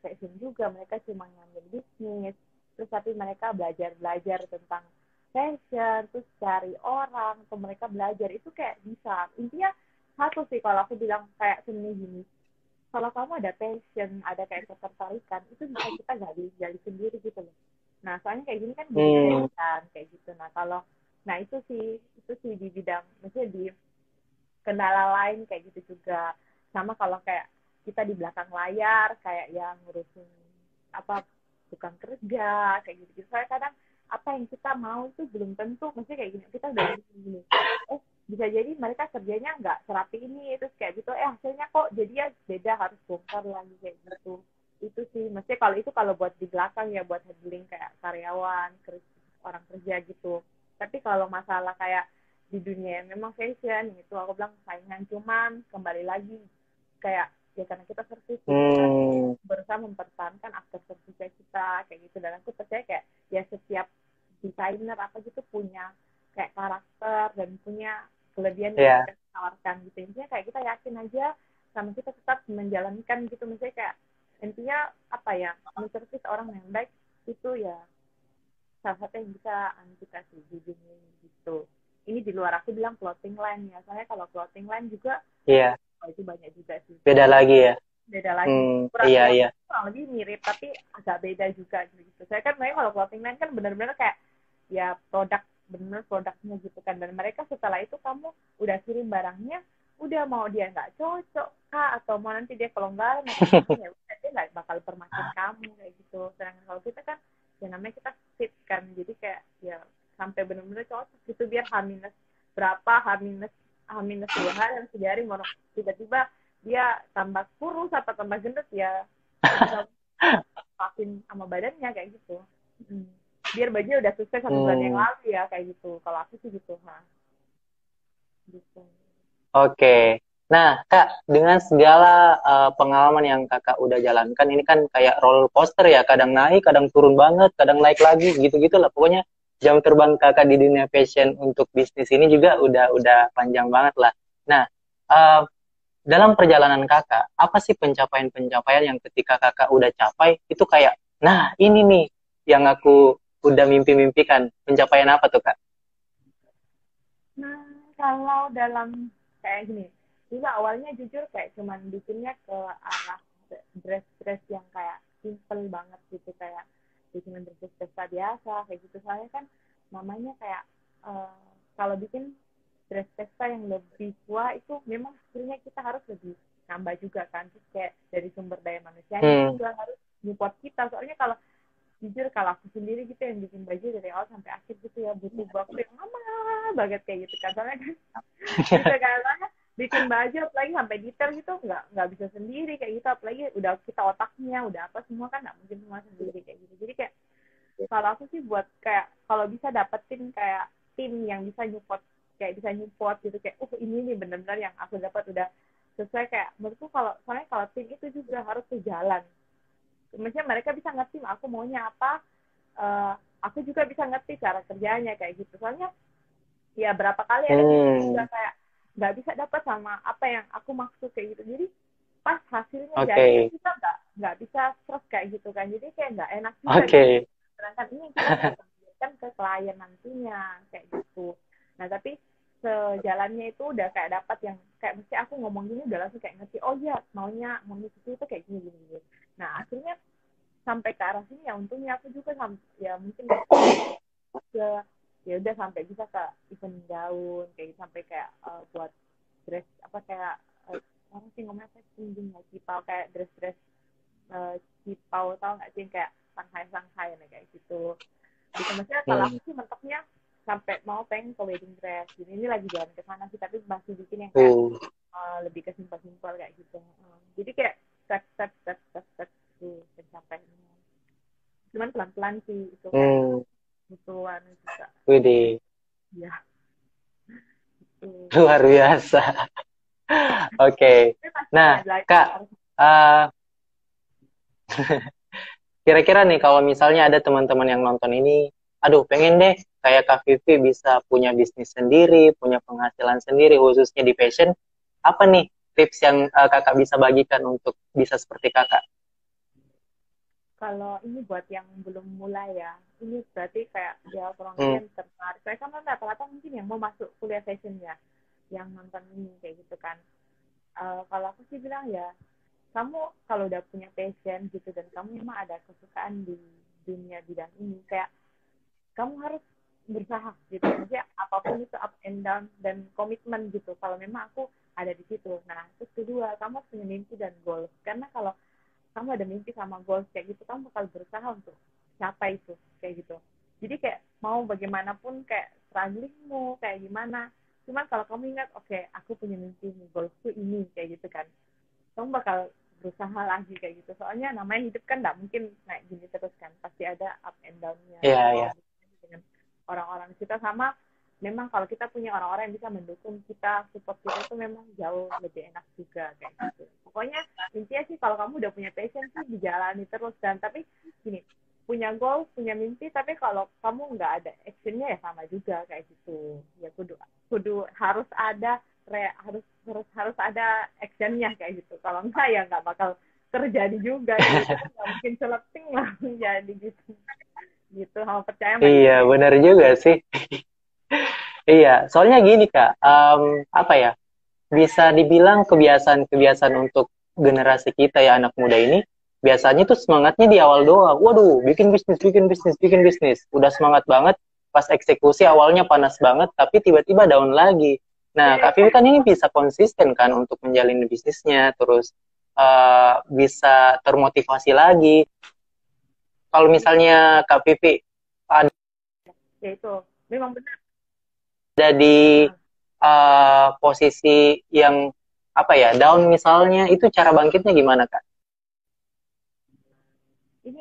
fashion juga, mereka cuma ngambil bisnis. Terus tapi mereka belajar tentang fashion, terus cari orang atau mereka belajar itu kayak bisa. Intinya satu sih kalau aku bilang kayak seni gini, kalau kamu ada passion, ada kayak ketertarikan, itu bisa kita gali sendiri gitu loh. Nah, soalnya kayak gini kan budidaya kan, kayak gitu. Nah itu sih di bidang, maksudnya di kendala lain kayak gitu juga. Sama kalau kayak kita di belakang layar, kayak yang ngurusin apa tukang kerja, kayak gitu. Soalnya kadang apa yang kita mau itu belum tentu, maksudnya kayak gini, kita udah gini, bisa jadi mereka kerjanya nggak serapi ini, terus kayak gitu hasilnya kok jadi ya beda, harus bongkar lagi kayak gitu. Itu sih maksudnya kalau buat di belakang ya, buat handling kayak karyawan, orang kerja gitu. Tapi kalau masalah kayak di dunia yang memang fashion itu aku bilang saingan, cuman kembali lagi kayak ya karena kita servis, kita berusaha mempertahankan aktor servisnya kita kayak gitu. Dan aku percaya kayak ya setiap desainer apa gitu punya kayak karakter dan punya kelebihan yang kita tawarkan gitu. Intinya kayak kita yakin aja sama kita tetap menjalankan gitu, misalnya kayak intinya apa ya, menservis orang yang baik itu ya salah satu yang bisa kita sih di dunia ini gitu. Ini di luar aku bilang clothing line ya, soalnya kalau clothing line juga itu banyak juga sih. Beda lagi ya. Beda lagi. Kurang lebih mirip tapi agak beda juga gitu. Saya kan kalau clothing line kan benar-benar kayak ya produknya gitu kan, dan mereka setelah itu kamu udah kirim barangnya, udah mau dia nggak cocok kah atau mau nanti dia kelonggaran atau ya udah dia nggak bakal permakin kamu kayak gitu. Sedangkan kalau kita kan ya namanya kita fit kan, jadi kayak ya sampai benar-benar cocok gitu, biar H- berapa H- 2 hari dan 3 hari mau tiba-tiba dia tambah kurus apa tambah gendut ya bisa makin sama badannya kayak gitu. Biar baju udah sukses 1 bulan yang lalu ya kayak gitu. Kalau aku sih gitu, gitu. Oke. Nah, Kak, dengan segala pengalaman yang Kakak udah jalankan, ini kan kayak roller coaster ya, kadang naik, kadang turun banget, kadang naik lagi, gitu-gitu lah. Pokoknya jam terbang Kakak di dunia fashion untuk bisnis ini juga udah panjang banget lah. Nah, uh, dalam perjalanan Kakak, apa sih pencapaian-pencapaian yang ketika Kakak udah capai, itu kayak, nah ini nih yang aku udah mimpi-mimpikan. Pencapaian apa tuh, Kak? Nah, kalau dalam kayak gini, juga awalnya jujur kayak cuman bikinnya ke arah dress-dress yang kayak simple banget gitu, kayak bikin dress pesta biasa kayak gitu. Soalnya kan namanya kayak kalau bikin dress pesta yang lebih tua itu memang hasilnya kita harus lebih nambah juga kan, terus kayak dari sumber daya manusianya juga harus support kita. Soalnya kalau jujur kalau aku sendiri gitu yang bikin baju dari awal sampai akhir gitu ya butuh waktu yang lama banget kayak gitu kan, soalnya kan gitu kan, bikin baju apalagi sampai detail gitu nggak bisa sendiri kayak gitu, apalagi udah kita otaknya udah apa semua kan nggak mungkin semua sendiri kayak gitu. Jadi kayak kalau aku sih buat kayak kalau bisa dapetin kayak tim yang bisa nyupport gitu, kayak ini nih benar-benar yang aku dapat udah sesuai kayak menurutku. Kalau soalnya kalau tim itu juga harus sejalan, maksudnya mereka bisa ngerti aku maunya apa, aku juga bisa ngerti cara kerjanya kayak gitu. Soalnya ya berapa kali ada juga kayak nggak bisa dapat sama apa yang aku maksud kayak gitu, jadi pas hasilnya jadi kita nggak bisa stres kayak gitu kan, jadi kayak nggak enak juga gitu. Sedangkan ini kita kan ke klien nantinya kayak gitu. Nah tapi sejalannya itu udah kayak dapat yang kayak mesti aku ngomong gini udah langsung kayak ngerti, oh iya maunya itu kayak gini. Nah akhirnya sampai ke arah sini ya untungnya aku juga ya mungkin ke ya udah sampai bisa ke event gaun kayak sampai kayak buat dress apa kayak orang sih ngomongnya kayak tinggi ya cipau, kayak dress cipau, tau nggak sih kayak Shanghai kayak gitu. Maksudnya kalau aku sih mentoknya sampai mau pengen ke wedding dress. Jadi ini lagi jalan ke sana sih, tapi masih bikin yang kayak lebih ke simpel-simpel kayak gitu. Jadi kayak step tuh pencapaiannya. Cuman pelan-pelan sih itu kan butuhan juga. Widih, Ya, gitu. luar biasa. Oke. Tapi masih Nah, banyak belajar. Kak, kira-kira nih kalau misalnya ada teman-teman yang nonton ini, aduh pengen deh kayak Kak Vivi bisa punya bisnis sendiri, punya penghasilan sendiri, khususnya di fashion, apa nih tips yang Kakak bisa bagikan untuk bisa seperti Kakak? Kalau ini buat yang belum mulai ya, ini berarti kayak dia kurang lebih yang tertarik. Saya kan rata-rata mungkin yang mau masuk kuliah fashion ya, yang nonton ini kayak gitu kan. Kalau aku sih bilang ya, kamu kalau udah punya passion gitu dan kamu memang ada kesukaan di dunia bidang ini, kayak kamu harus berusaha gitu. Maksudnya apapun itu up and down dan komitmen gitu. Kalau memang aku ada di situ. Nah, terus kedua, kamu harus punya mimpi dan goals. Karena kalau kamu ada mimpi sama goals kayak gitu, kamu bakal berusaha untuk capai itu kayak gitu. Jadi kayak mau bagaimanapun kayak strugglingmu kayak gimana, cuman kalau kamu ingat oke, aku punya mimpi nih, goalsku ini kayak gitu kan, kamu bakal berusaha lagi kayak gitu. Soalnya namanya hidup kan nggak mungkin naik gini terus kan, pasti ada up and down-nya Iya, dan iya. dengan orang-orang kita. Sama memang kalau kita punya orang-orang yang bisa mendukung kita, support kita, itu memang jauh lebih enak juga kayak gitu. Pokoknya intinya sih kalau kamu udah punya passion sih dijalani terus. Dan tapi gini, punya goal, punya mimpi, tapi kalau kamu nggak ada actionnya ya sama juga kayak gitu. Ya kudu harus ada harus ada actionnya kayak gitu. Kalau enggak ya nggak bakal terjadi juga gitu. Nggak mungkin celeting lah jadi gitu. Gitu, sama percaya sama Iya, diri. benar juga sih. Iya, soalnya gini Kak, apa ya, bisa dibilang kebiasaan-kebiasaan untuk generasi kita ya anak muda ini, biasanya tuh semangatnya di awal doang. Waduh, bikin bisnis, bikin bisnis, bikin bisnis. Udah semangat banget, pas eksekusi awalnya panas banget, tapi tiba-tiba down lagi. Nah, Kak Vivi kan ini bisa konsisten kan untuk menjalin bisnisnya, terus bisa termotivasi lagi. Kalau misalnya Kak Vivi ada Ya itu memang benar. di posisi yang apa ya down misalnya, itu cara bangkitnya gimana Kak? Ini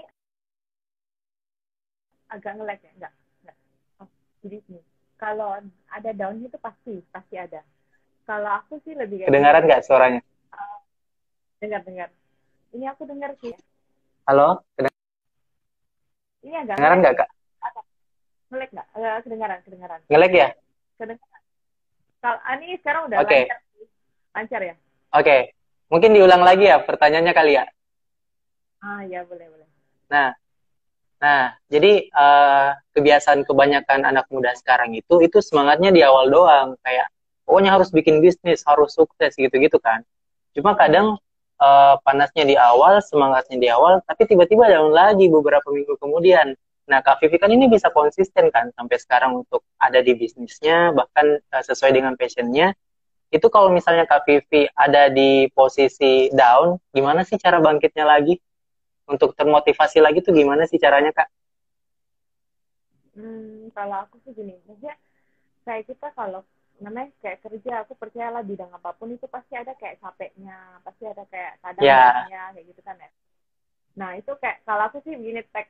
agak nge-lag ya, enggak. Oh, jadi ini kalau ada down itu pasti ada. Kalau aku sih lebih kayak gini Kedengaran sih. nggak suaranya? Dengar ini aku dengar sih. Halo, Ini agak kedengaran nge-lag nggak sih. Kak? Nge-lag nggak? Kedengaran. Ngelag ya? Kalau ini sekarang udah Oke. lancar ya. Oke, mungkin diulang lagi ya pertanyaannya kali ya. Ya boleh. Nah, jadi kebiasaan kebanyakan anak muda sekarang itu semangatnya di awal doang, kayak pokoknya harus bikin bisnis, harus sukses gitu-gitu kan. Cuma kadang panasnya di awal, semangatnya di awal, tapi tiba-tiba down lagi beberapa minggu kemudian. Nah, Kak Vivi kan ini bisa konsisten kan sampai sekarang untuk ada di bisnisnya, bahkan sesuai dengan passionnya. Itu kalau misalnya Kak Vivi ada di posisi down, gimana sih cara bangkitnya lagi? Untuk termotivasi lagi tuh gimana sih caranya, Kak? Kalau aku sih gini, maksudnya kayak kita kalau namanya kayak kerja, aku percayalah bidang apapun itu pasti ada kayak capeknya, pasti ada kayak kadang Ya, down-nya kayak gitu kan ya. Nah itu kayak kalau aku sih begini, tag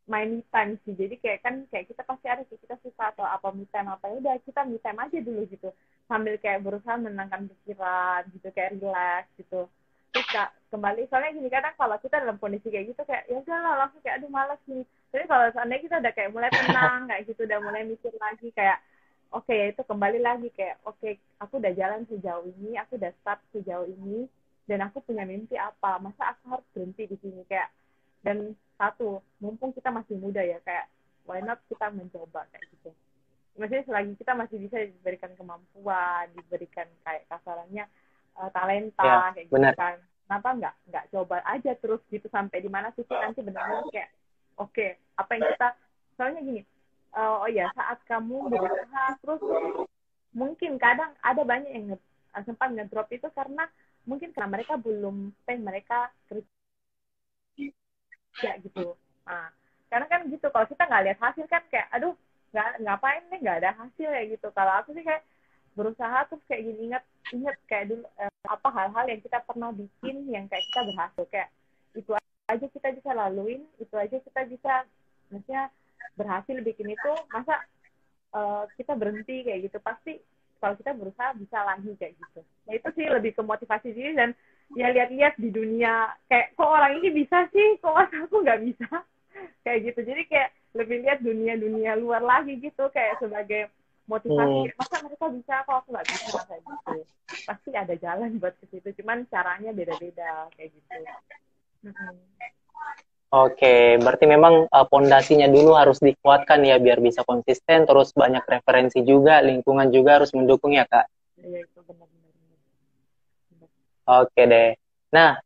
my me time sih. Jadi kayak kan kayak kita pasti ada sih, kita suka atau apa me time apa, ya udah kita me time aja dulu gitu, sambil kayak berusaha menenangkan pikiran gitu, kayak relax gitu. Terus Kak, kembali, soalnya gini, kadang kalau kita dalam kondisi kayak gitu kayak ya udahlah langsung kayak aduh malas nih. Tapi kalau seandainya kita udah kayak mulai tenang kayak gitu, udah mulai mikir lagi kayak oke, ya itu kembali lagi kayak oke, aku udah jalan sejauh ini, aku udah start sejauh ini, dan aku punya mimpi apa, masa aku harus berhenti di sini kayak. Dan satu, mumpung kita masih muda ya, kayak why not kita mencoba kayak gitu. Maksudnya selagi kita masih bisa diberikan kemampuan, diberikan kayak kasarannya ya, talenta kayak gitu benar. kan, kenapa nggak coba aja terus gitu sampai di mana titik nanti benar-benar kayak oke, apa yang kita, soalnya gini, oh ya, saat kamu berusaha terus, mungkin kadang ada banyak yang sempat ngedrop itu karena mungkin karena mereka belum pengen mereka kerja gitu. Nah, karena kan gitu, kalau kita nggak lihat hasil kan kayak aduh ngapain nih, nggak ada hasil ya gitu. Kalau aku sih kayak berusaha terus kayak gini, ingat kayak dulu apa hal-hal yang kita pernah bikin yang kayak kita berhasil, kayak itu aja kita bisa laluin, itu aja kita bisa, maksudnya berhasil bikin itu, masa kita berhenti kayak gitu. Pasti kalau kita berusaha bisa lagi kayak gitu. Nah itu sih lebih ke motivasi diri, dan ya lihat-lihat di dunia kayak kok orang ini bisa sih, kok aku nggak bisa kayak gitu. Jadi kayak lebih lihat dunia luar lagi gitu, kayak sebagai motivasi. Masa mereka bisa, kok aku nggak bisa kayak gitu. Pasti ada jalan buat ke situ, cuman caranya beda-beda kayak gitu. Oke, berarti memang pondasinya dulu harus dikuatkan ya biar bisa konsisten, terus banyak referensi juga, lingkungan juga harus mendukung ya Kak. Iya, itu benar-benar. Oke deh. Nah,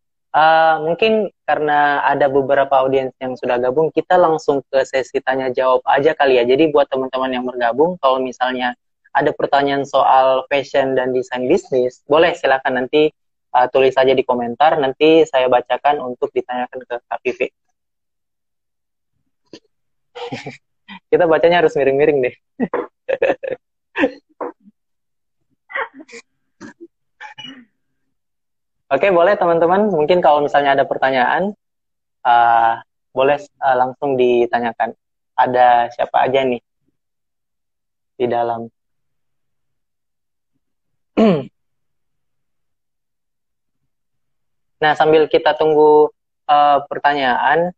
mungkin karena ada beberapa audiens yang sudah gabung, kita langsung ke sesi tanya jawab aja kali ya. Jadi buat teman-teman yang bergabung, kalau misalnya ada pertanyaan soal fashion dan desain bisnis, boleh silakan nanti tulis saja di komentar, nanti saya bacakan untuk ditanyakan ke Kak Vivi. Kita bacanya harus miring-miring deh. Oke, boleh teman-teman. Mungkin kalau misalnya ada pertanyaan, boleh langsung ditanyakan. Ada siapa aja nih di dalam? Nah, sambil kita tunggu pertanyaan,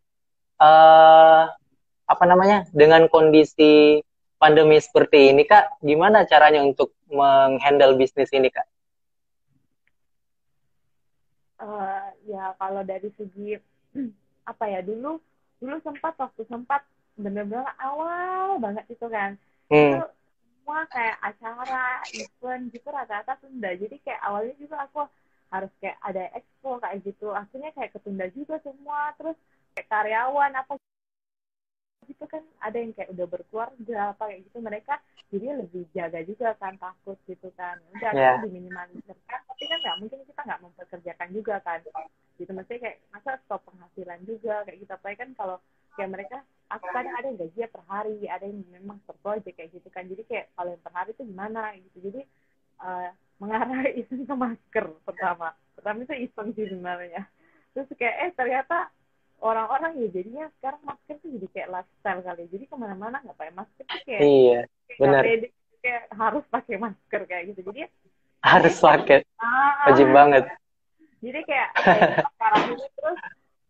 apa namanya, dengan kondisi pandemi seperti ini, Kak, gimana caranya untuk menghandle bisnis ini, Kak? Ya kalau dari segi apa ya, dulu waktu sempat bener-bener awal banget itu kan, itu semua kayak acara event gitu rata-rata tunda. Jadi kayak awalnya juga aku harus kayak ada expo kayak gitu, akhirnya kayak ketunda juga semua. Terus kayak karyawan apa gitu kan, ada yang kayak udah berkeluarga apa kayak gitu, mereka jadi lebih jaga juga kan, takut gitu kan. Udah akhirnya diminimalisirkan, tapi kan nggak mungkin kita nggak mempekerjakan juga kan gitu. Maksudnya kayak masa stop penghasilan juga kayak gitu. Apalagi kan kalau kayak mereka, aku kadang ada yang gajinya per hari, ada yang memang per project kayak gitu kan. Jadi kayak kalau yang per hari itu gimana gitu. Jadi mengarah iseng ke masker pertama itu iseng sih sebenarnya. Terus kayak ternyata orang-orang ya jadinya sekarang masker tuh jadi kayak lifestyle kali. Jadi kemana-mana nggak pakai masker tuh kayak Iya, benar. pede, kayak harus pakai masker kayak gitu. Jadi harus pakai, wajib banget. Jadi kayak sekarang ini terus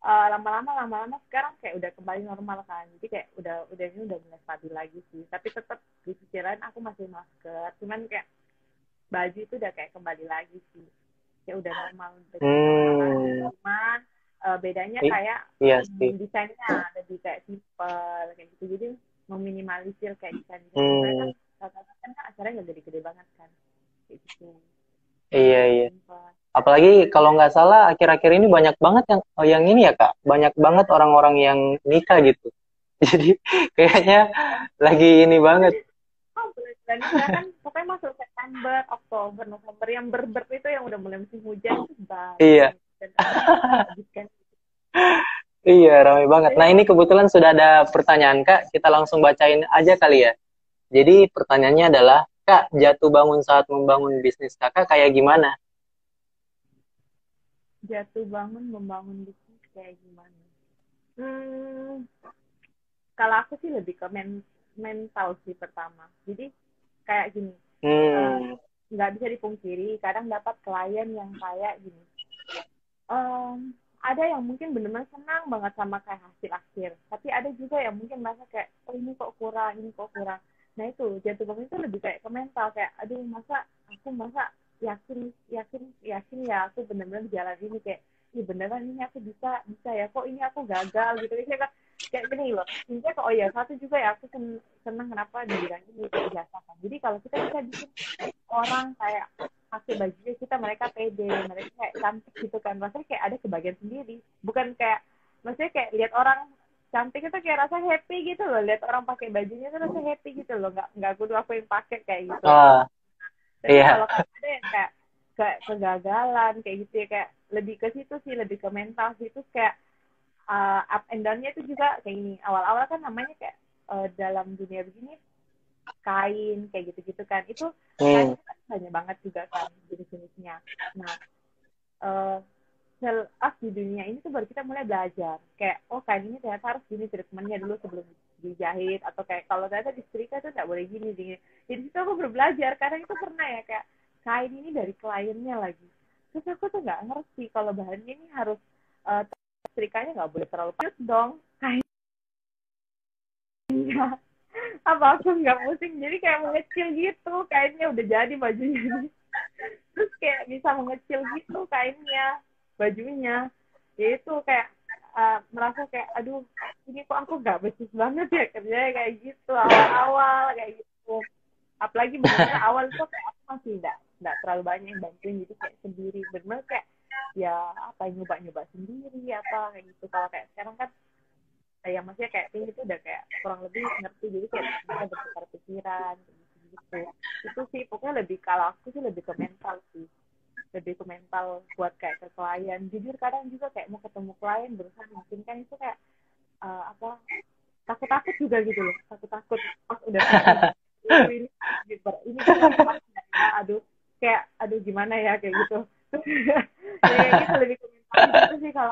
lama-lama sekarang kayak udah kembali normal kan. Jadi kayak udah ini udah mulai stabil lagi sih. Tapi tetap di sisi lain aku masih masker. Cuman kayak baju itu udah kayak kembali lagi sih. Kayak udah normal. Cuman bedanya kayak desainnya lebih kayak simple kayak gitu. Jadi meminimalisir kayak desain kan acaranya nggak gede-gede banget kan kayak gitu. Iya. Apalagi kalau nggak salah akhir-akhir ini banyak banget yang ini ya Kak, banyak banget orang-orang yang nikah gitu. Jadi kayaknya lagi ini banget. Dan kan pokoknya masuk September, Oktober, November yang berber itu yang udah mulai musim hujan itu banget. Iya. Iya, ramai banget. Nah, ini kebetulan sudah ada pertanyaan, Kak. Kita langsung bacain aja kali ya. Jadi, pertanyaannya adalah, Kak, jatuh bangun saat membangun bisnis Kakak kayak gimana? Jatuh bangun membangun bisnis kayak gimana? Kalau aku sih lebih ke mental sih pertama. Jadi, kayak gini. Nggak bisa dipungkiri, kadang dapat klien yang kayak gini. Ada yang mungkin benar-benar senang banget sama kayak hasil akhir, tapi ada juga yang mungkin merasa kayak ini kok kurang. Nah itu jatuh bangun itu lebih kayak ke mental, kayak aduh masa yakin ya aku benar-benar jalan ini, kayak beneran ini aku bisa ya, kok ini aku gagal gitu. Kayak gini loh, intinya kok satu juga ya aku senang kenapa dibilang ini biasa kan. Jadi kalau kita bisa bikin orang kayak pakai bajunya mereka pede, mereka kayak cantik gitu kan, rasanya kayak ada kebahagiaan sendiri. Bukan kayak, maksudnya kayak lihat orang cantik itu kayak rasa happy gitu loh, lihat orang pakai bajunya itu rasa happy gitu loh, nggak kudu aku yang pakai kayak gitu. Tapi kalau ada yang kayak kegagalan kayak gitu ya, kayak lebih ke situ sih, lebih ke mental sih. Terus kayak up and down-nya itu juga kayak gini. Awal-awal kan namanya kayak dalam dunia begini kain kayak gitu-gitu kan. Itu Hmm. kain kan banyak banget juga kan jenis-jenisnya. Nah, eh selepas di dunia ini tuh baru kita mulai belajar kayak oh kain ini ternyata harus gini treatmentnya dulu sebelum dijahit, atau kayak kalau ternyata disetrika tuh nggak boleh gini gini. Jadi situ aku baru belajar karena itu pernah ya kayak kain ini dari kliennya lagi, terus aku tuh nggak ngerti kalau bahannya ini harus setrikanya nggak boleh terlalu padat dong kainnya. Apa aku nggak pusing, jadi kayak mengecil gitu kainnya udah jadi bajunya nih. Terus kayak bisa mengecil gitu kainnya, bajunya. Ya itu kayak merasa kayak aduh ini kok aku nggak becus banget ya kerjanya kayak gitu awal-awal kayak gitu. Apalagi benar-benar awal itu kayak aku masih nggak terlalu banyak yang bantuin, jadi kayak sendiri benar kayak ya apa nyoba-nyoba sendiri apa kayak gitu. Kalau kayak sekarang kan ya maksudnya kayak ini tuh udah kayak kurang lebih ngerti, jadi kayak bisa bertukar pikiran gitu. Itu sih pokoknya lebih, kalau aku sih lebih ke mental sih, lebih ke mental buat kayak ke klien. Jujur kadang juga kayak mau ketemu klien berusaha meyakinkan itu kayak apa takut-takut juga gitu loh, takut-takut pas udah ini aduh kayak aduh gimana ya kayak gitu. Ya kayak gitu lebih ke mental gitu sih kalau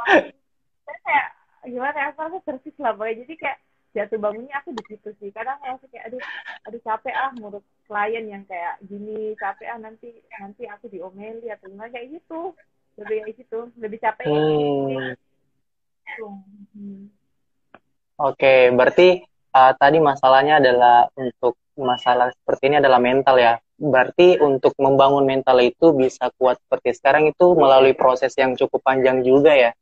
saya kayak gimana ya, aku rasa tersis lah boy. Jadi kayak jatuh bangunnya aku di situ sih. Kadang aku kayak aduh capek ngurus klien yang kayak gini, capek nanti aku diomeli atau gimana kayak gitu. Lebih kayak gitu, lebih capeknya di situ sih. Oke, berarti tadi masalahnya adalah untuk masalah seperti ini adalah mental ya. Berarti untuk membangun mental itu bisa kuat seperti sekarang itu melalui proses yang cukup panjang juga ya.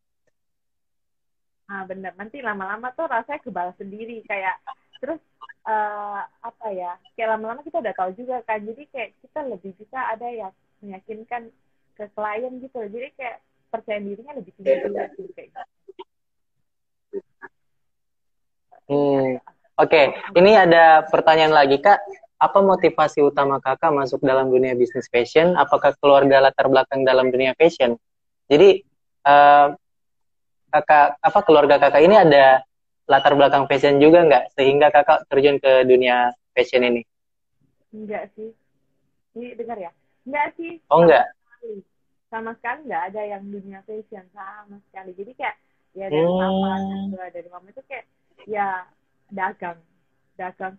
Nah bener, nanti lama-lama tuh rasanya kebal sendiri kayak terus apa ya, kayak lama-lama kita udah tahu juga kan, jadi kayak kita lebih bisa ada yang meyakinkan ke klien gitu, jadi kayak percaya dirinya lebih tinggi juga sih kayak gitu. Oke, ini ada pertanyaan lagi Kak. Apa motivasi utama Kakak masuk dalam dunia bisnis fashion? Apakah keluarga latar belakang dalam dunia fashion? Jadi eh, Kakak, apa keluarga Kakak ini ada latar belakang fashion juga nggak? Sehingga Kakak terjun ke dunia fashion ini? Enggak sih, ini dengar ya, enggak sih, Oh enggak? sama sekali nggak ada yang dunia fashion sama sekali. Jadi kayak ya dari mama itu kayak ya dagang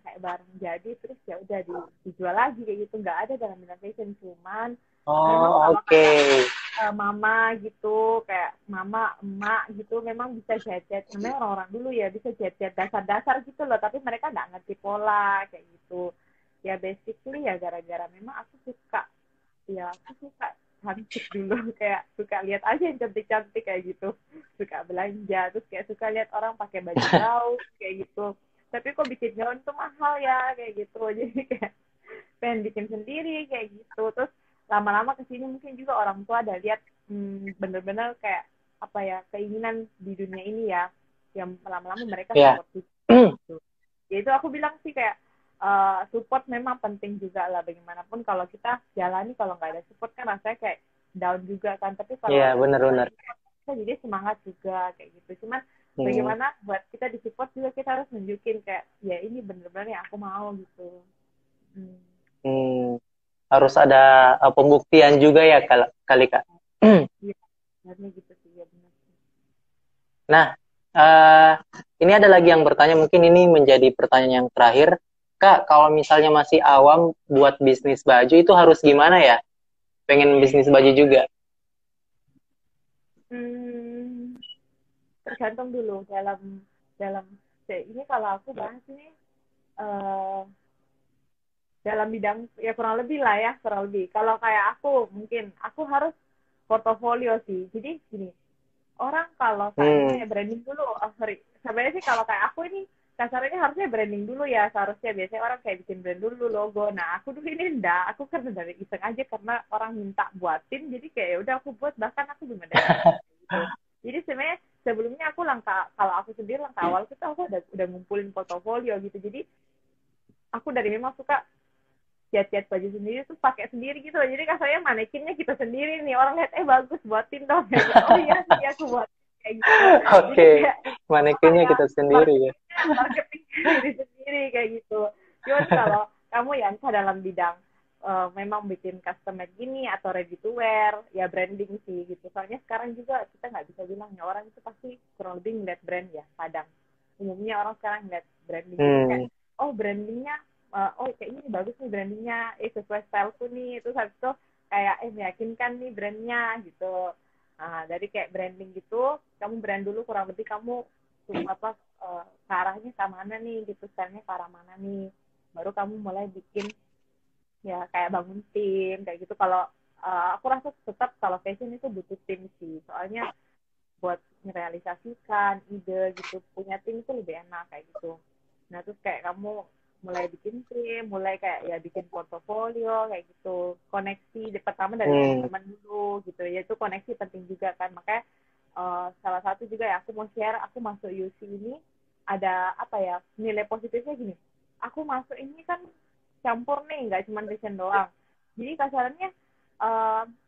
kayak barang jadi terus ya udah dijual lagi kayak gitu, nggak ada dalam dunia fashion. Cuman memang kalau kayak mama gitu, kayak mama emak gitu memang bisa jet namanya orang-orang dulu ya, bisa jet dasar-dasar gitu loh, tapi mereka nggak ngerti pola kayak gitu ya. Basically ya gara-gara memang aku suka cantik dulu, kayak suka lihat aja yang cantik-cantik kayak gitu, suka belanja, terus kayak suka lihat orang pakai baju gaun kayak gitu, tapi kok bikin gaun tuh mahal ya kayak gitu, jadi kayak pengen bikin sendiri kayak gitu. Terus lama-lama kesini mungkin juga orang tua ada lihat bener-bener kayak apa ya, keinginan di dunia ini ya, yang lama-lama mereka support gitu. Ya itu aku bilang sih kayak support memang penting juga lah, bagaimanapun kalau kita jalani, kalau nggak ada support kan rasanya kayak down juga kan, tapi kalau benar-benar kita jadi semangat juga kayak gitu. Cuman bagaimana buat kita di support juga, kita harus nunjukin kayak ya ini bener-bener yang aku mau gitu. Harus ada pembuktian juga ya kali Kak. Iya, benar gitu sih ya, benar. Nah, ini ada lagi yang bertanya, mungkin ini menjadi pertanyaan yang terakhir. Kak, kalau misalnya masih awam buat bisnis baju itu harus gimana ya? Pengen bisnis baju juga. Tergantung dulu dalam ini, kalau aku bahas ini dalam bidang ya kurang lebih lah ya, kurang lebih. Kalau kayak aku, mungkin aku harus portofolio sih. Jadi gini, orang kalau kayak branding dulu, sebenarnya sih kalau kayak aku ini kasarnya harusnya branding dulu ya, seharusnya biasanya orang kayak bikin brand dulu, logo. Nah aku dulu ini enggak, aku karena dari iseng aja karena orang minta buatin, jadi kayak ya udah aku buat, bahkan aku belum ada gitu. Jadi sebenarnya sebelumnya aku kalau aku sendiri langkah awal itu aku udah ngumpulin portofolio gitu. Jadi aku dari memang suka cat baju sendiri tuh pakai sendiri gitu loh. Jadi kasarnya manekinnya kita sendiri nih, orang lihat bagus buatin dong kayak gitu. Oh iya sih aku buat kayak gitu. Oke, manekinnya kita sendiri ya. Marketing diri sendiri kayak gitu. Cuman kamu yang dalam bidang memang bikin customer gini atau ready to wear, ya branding sih gitu. Soalnya sekarang juga kita nggak bisa bilang ya, orang itu pasti kurang lebih ngeliat brand ya, kadang. Umumnya orang sekarang ngeliat branding. Jadi kayak, oh brandingnya, oh kayak ini bagus nih brandingnya, sesuai styleku nih. Terus habis itu kayak, meyakinkan nih brandnya gitu. Nah, dari kayak branding gitu, kamu brand dulu kurang lebih kamu ke arahnya ke mana nih gitu, stylenya ke arah mana nih. Baru kamu mulai bikin ya kayak bangun tim kayak gitu. Kalau aku rasa tetap kalau fashion itu butuh tim sih, soalnya buat merealisasikan ide gitu, punya tim itu lebih enak kayak gitu. Nah terus kayak kamu mulai bikin tim, mulai kayak ya bikin portofolio kayak gitu, koneksi pertama dari teman-teman dulu gitu ya, itu koneksi penting juga kan. Makanya salah satu juga ya aku mau share, aku masuk UC ini ada apa ya, nilai positifnya gini, aku masuk ini kan campur nih, nggak cuma fashion doang. Jadi kasarannya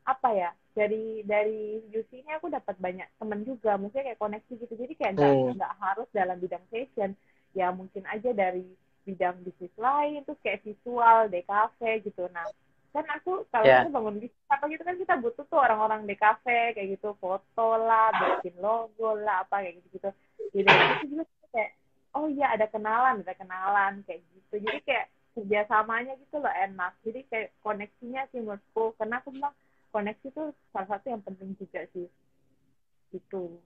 apa ya, dari UC ini aku dapat banyak teman juga, maksudnya kayak koneksi gitu. Jadi kayak nggak harus dalam bidang fashion, ya mungkin aja dari bidang bisnis lain, terus kayak visual, DKV gitu. Nah kan aku kalau kita bangun bisnis apa gitu kan kita butuh tuh orang-orang DKV kayak gitu, foto lah, bikin logo lah, apa kayak gitu-gitu. Jadi itu juga kayak, oh iya ada kenalan kayak gitu. Jadi kayak kerjasamanya gitu loh enak. Jadi kayak koneksinya sih menurutku, karena aku bilang koneksi itu salah satu yang penting juga sih gitu.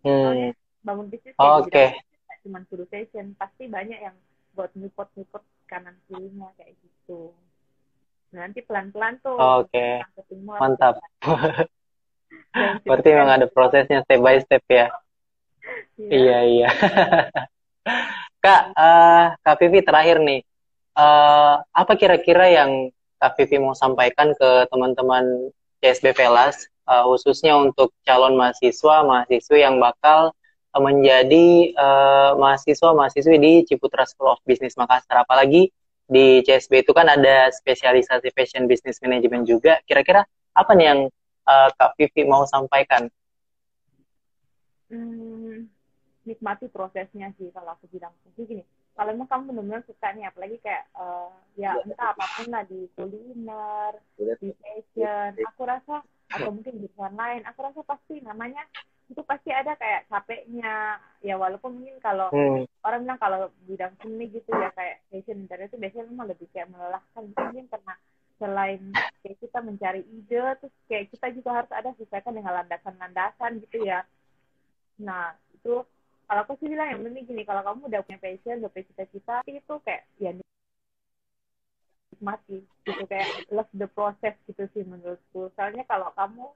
Soalnya bangun bisnis kayak bidang cuma guru fashion, pasti banyak yang buat nyupot kanan kirinya kayak gitu. Nah, nanti pelan-pelan tuh mantap. Berarti memang ada prosesnya step by step ya. Iya. Kak Vivi terakhir nih, apa kira-kira yang Kak Vivi mau sampaikan ke teman-teman CSB Velas, khususnya untuk calon mahasiswi yang bakal menjadi mahasiswa-mahasiswi di Ciputra School of Business Makassar, apalagi di CSB itu kan ada spesialisasi Fashion Business Management juga. Kira-kira apa nih yang Kak Vivi mau sampaikan? Nikmati prosesnya sih kalau aku bilang. Jadi gini, kalau emang kamu benar-benar suka nih, apalagi kayak ya entah apapun lah, di kuliner, di fashion, aku rasa, atau mungkin di jurusan lain, aku rasa pasti namanya itu pasti ada kayak capeknya ya. Walaupun mungkin kalau orang bilang kalau bidang seni gitu ya, kayak fashion internet itu biasanya memang lebih kayak melelahkan mungkin, karena selain kayak kita mencari ide, terus kayak kita juga harus ada sesuaikan dengan landasan-landasan gitu ya. Nah itu kalau aku sih bilang yang penting gini, kalau kamu udah punya passion, udah punya cita-cita, itu kayak ya nikmati gitu, kayak love the process gitu sih menurutku. Soalnya kalau kamu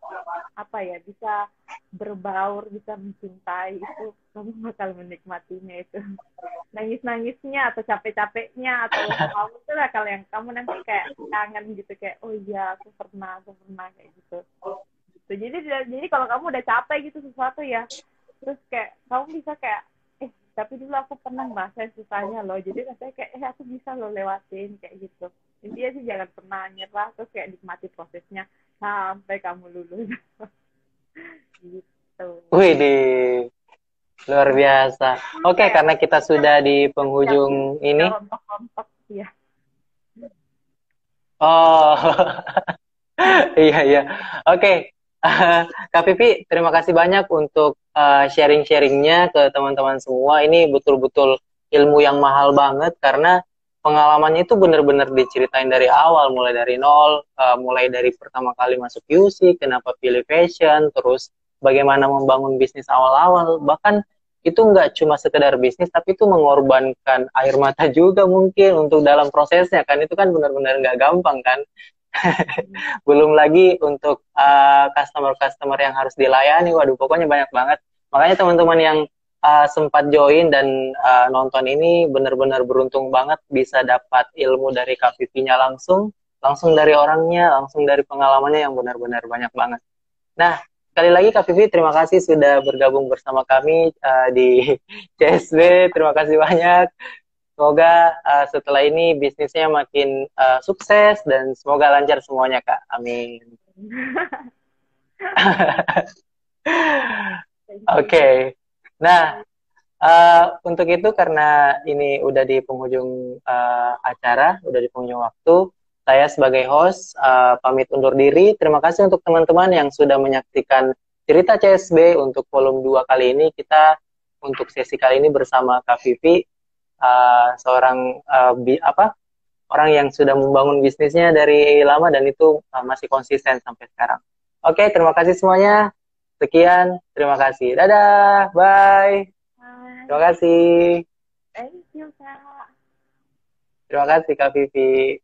apa ya bisa berbaur, bisa mencintai, itu kamu bakal menikmatinya itu. Nangis-nangisnya atau capek-capeknya atau kamu itu lah kalau yang kamu nanti kayak kangen gitu, kayak oh iya aku pernah kayak gitu. Jadi kalau kamu udah capek gitu sesuatu ya, terus kayak kamu bisa kayak tapi dulu aku pernah ngerasain susahnya loh, jadi rasanya kayak aku bisa loh lewatin kayak gitu. Intinya sih jangan pernah nyerah, terus kayak nikmati prosesnya sampai kamu lulus. Gitu. Wih, luar biasa. Oke, karena kita sudah di penghujung ini. Rontok-rontok ya. Oh, iya. Oke. Kak Vivi, terima kasih banyak untuk sharing-sharingnya ke teman-teman semua. Ini betul-betul ilmu yang mahal banget, karena pengalamannya itu benar-benar diceritain dari awal, mulai dari nol, mulai dari pertama kali masuk UC, kenapa pilih fashion, terus bagaimana membangun bisnis awal-awal. Bahkan itu nggak cuma sekedar bisnis, tapi itu mengorbankan air mata juga mungkin untuk dalam prosesnya kan. Itu kan benar-benar nggak gampang kan. Belum lagi untuk customer-customer yang harus dilayani. Waduh, pokoknya banyak banget. Makanya teman-teman yang sempat join dan nonton ini benar-benar beruntung banget bisa dapat ilmu dari Kak Vivi-nya langsung dari orangnya, langsung dari pengalamannya yang benar-benar banyak banget. Nah, sekali lagi Kak Vivi, terima kasih sudah bergabung bersama kami di CSB. Terima kasih banyak. Semoga setelah ini bisnisnya makin sukses dan semoga lancar semuanya, Kak. Amin. Oke. Nah, Untuk itu karena ini udah di penghujung acara, udah di penghujung waktu, saya sebagai host pamit undur diri. Terima kasih untuk teman-teman yang sudah menyaksikan cerita CSB untuk volume 2 kali ini. Kita untuk sesi kali ini bersama Kak Vivi, seorang orang yang sudah membangun bisnisnya dari lama dan itu masih konsisten sampai sekarang. Oke, terima kasih semuanya. Sekian, terima kasih. Dadah, bye. Terima kasih. Thank you, Kak. Terima kasih Kak Vivi.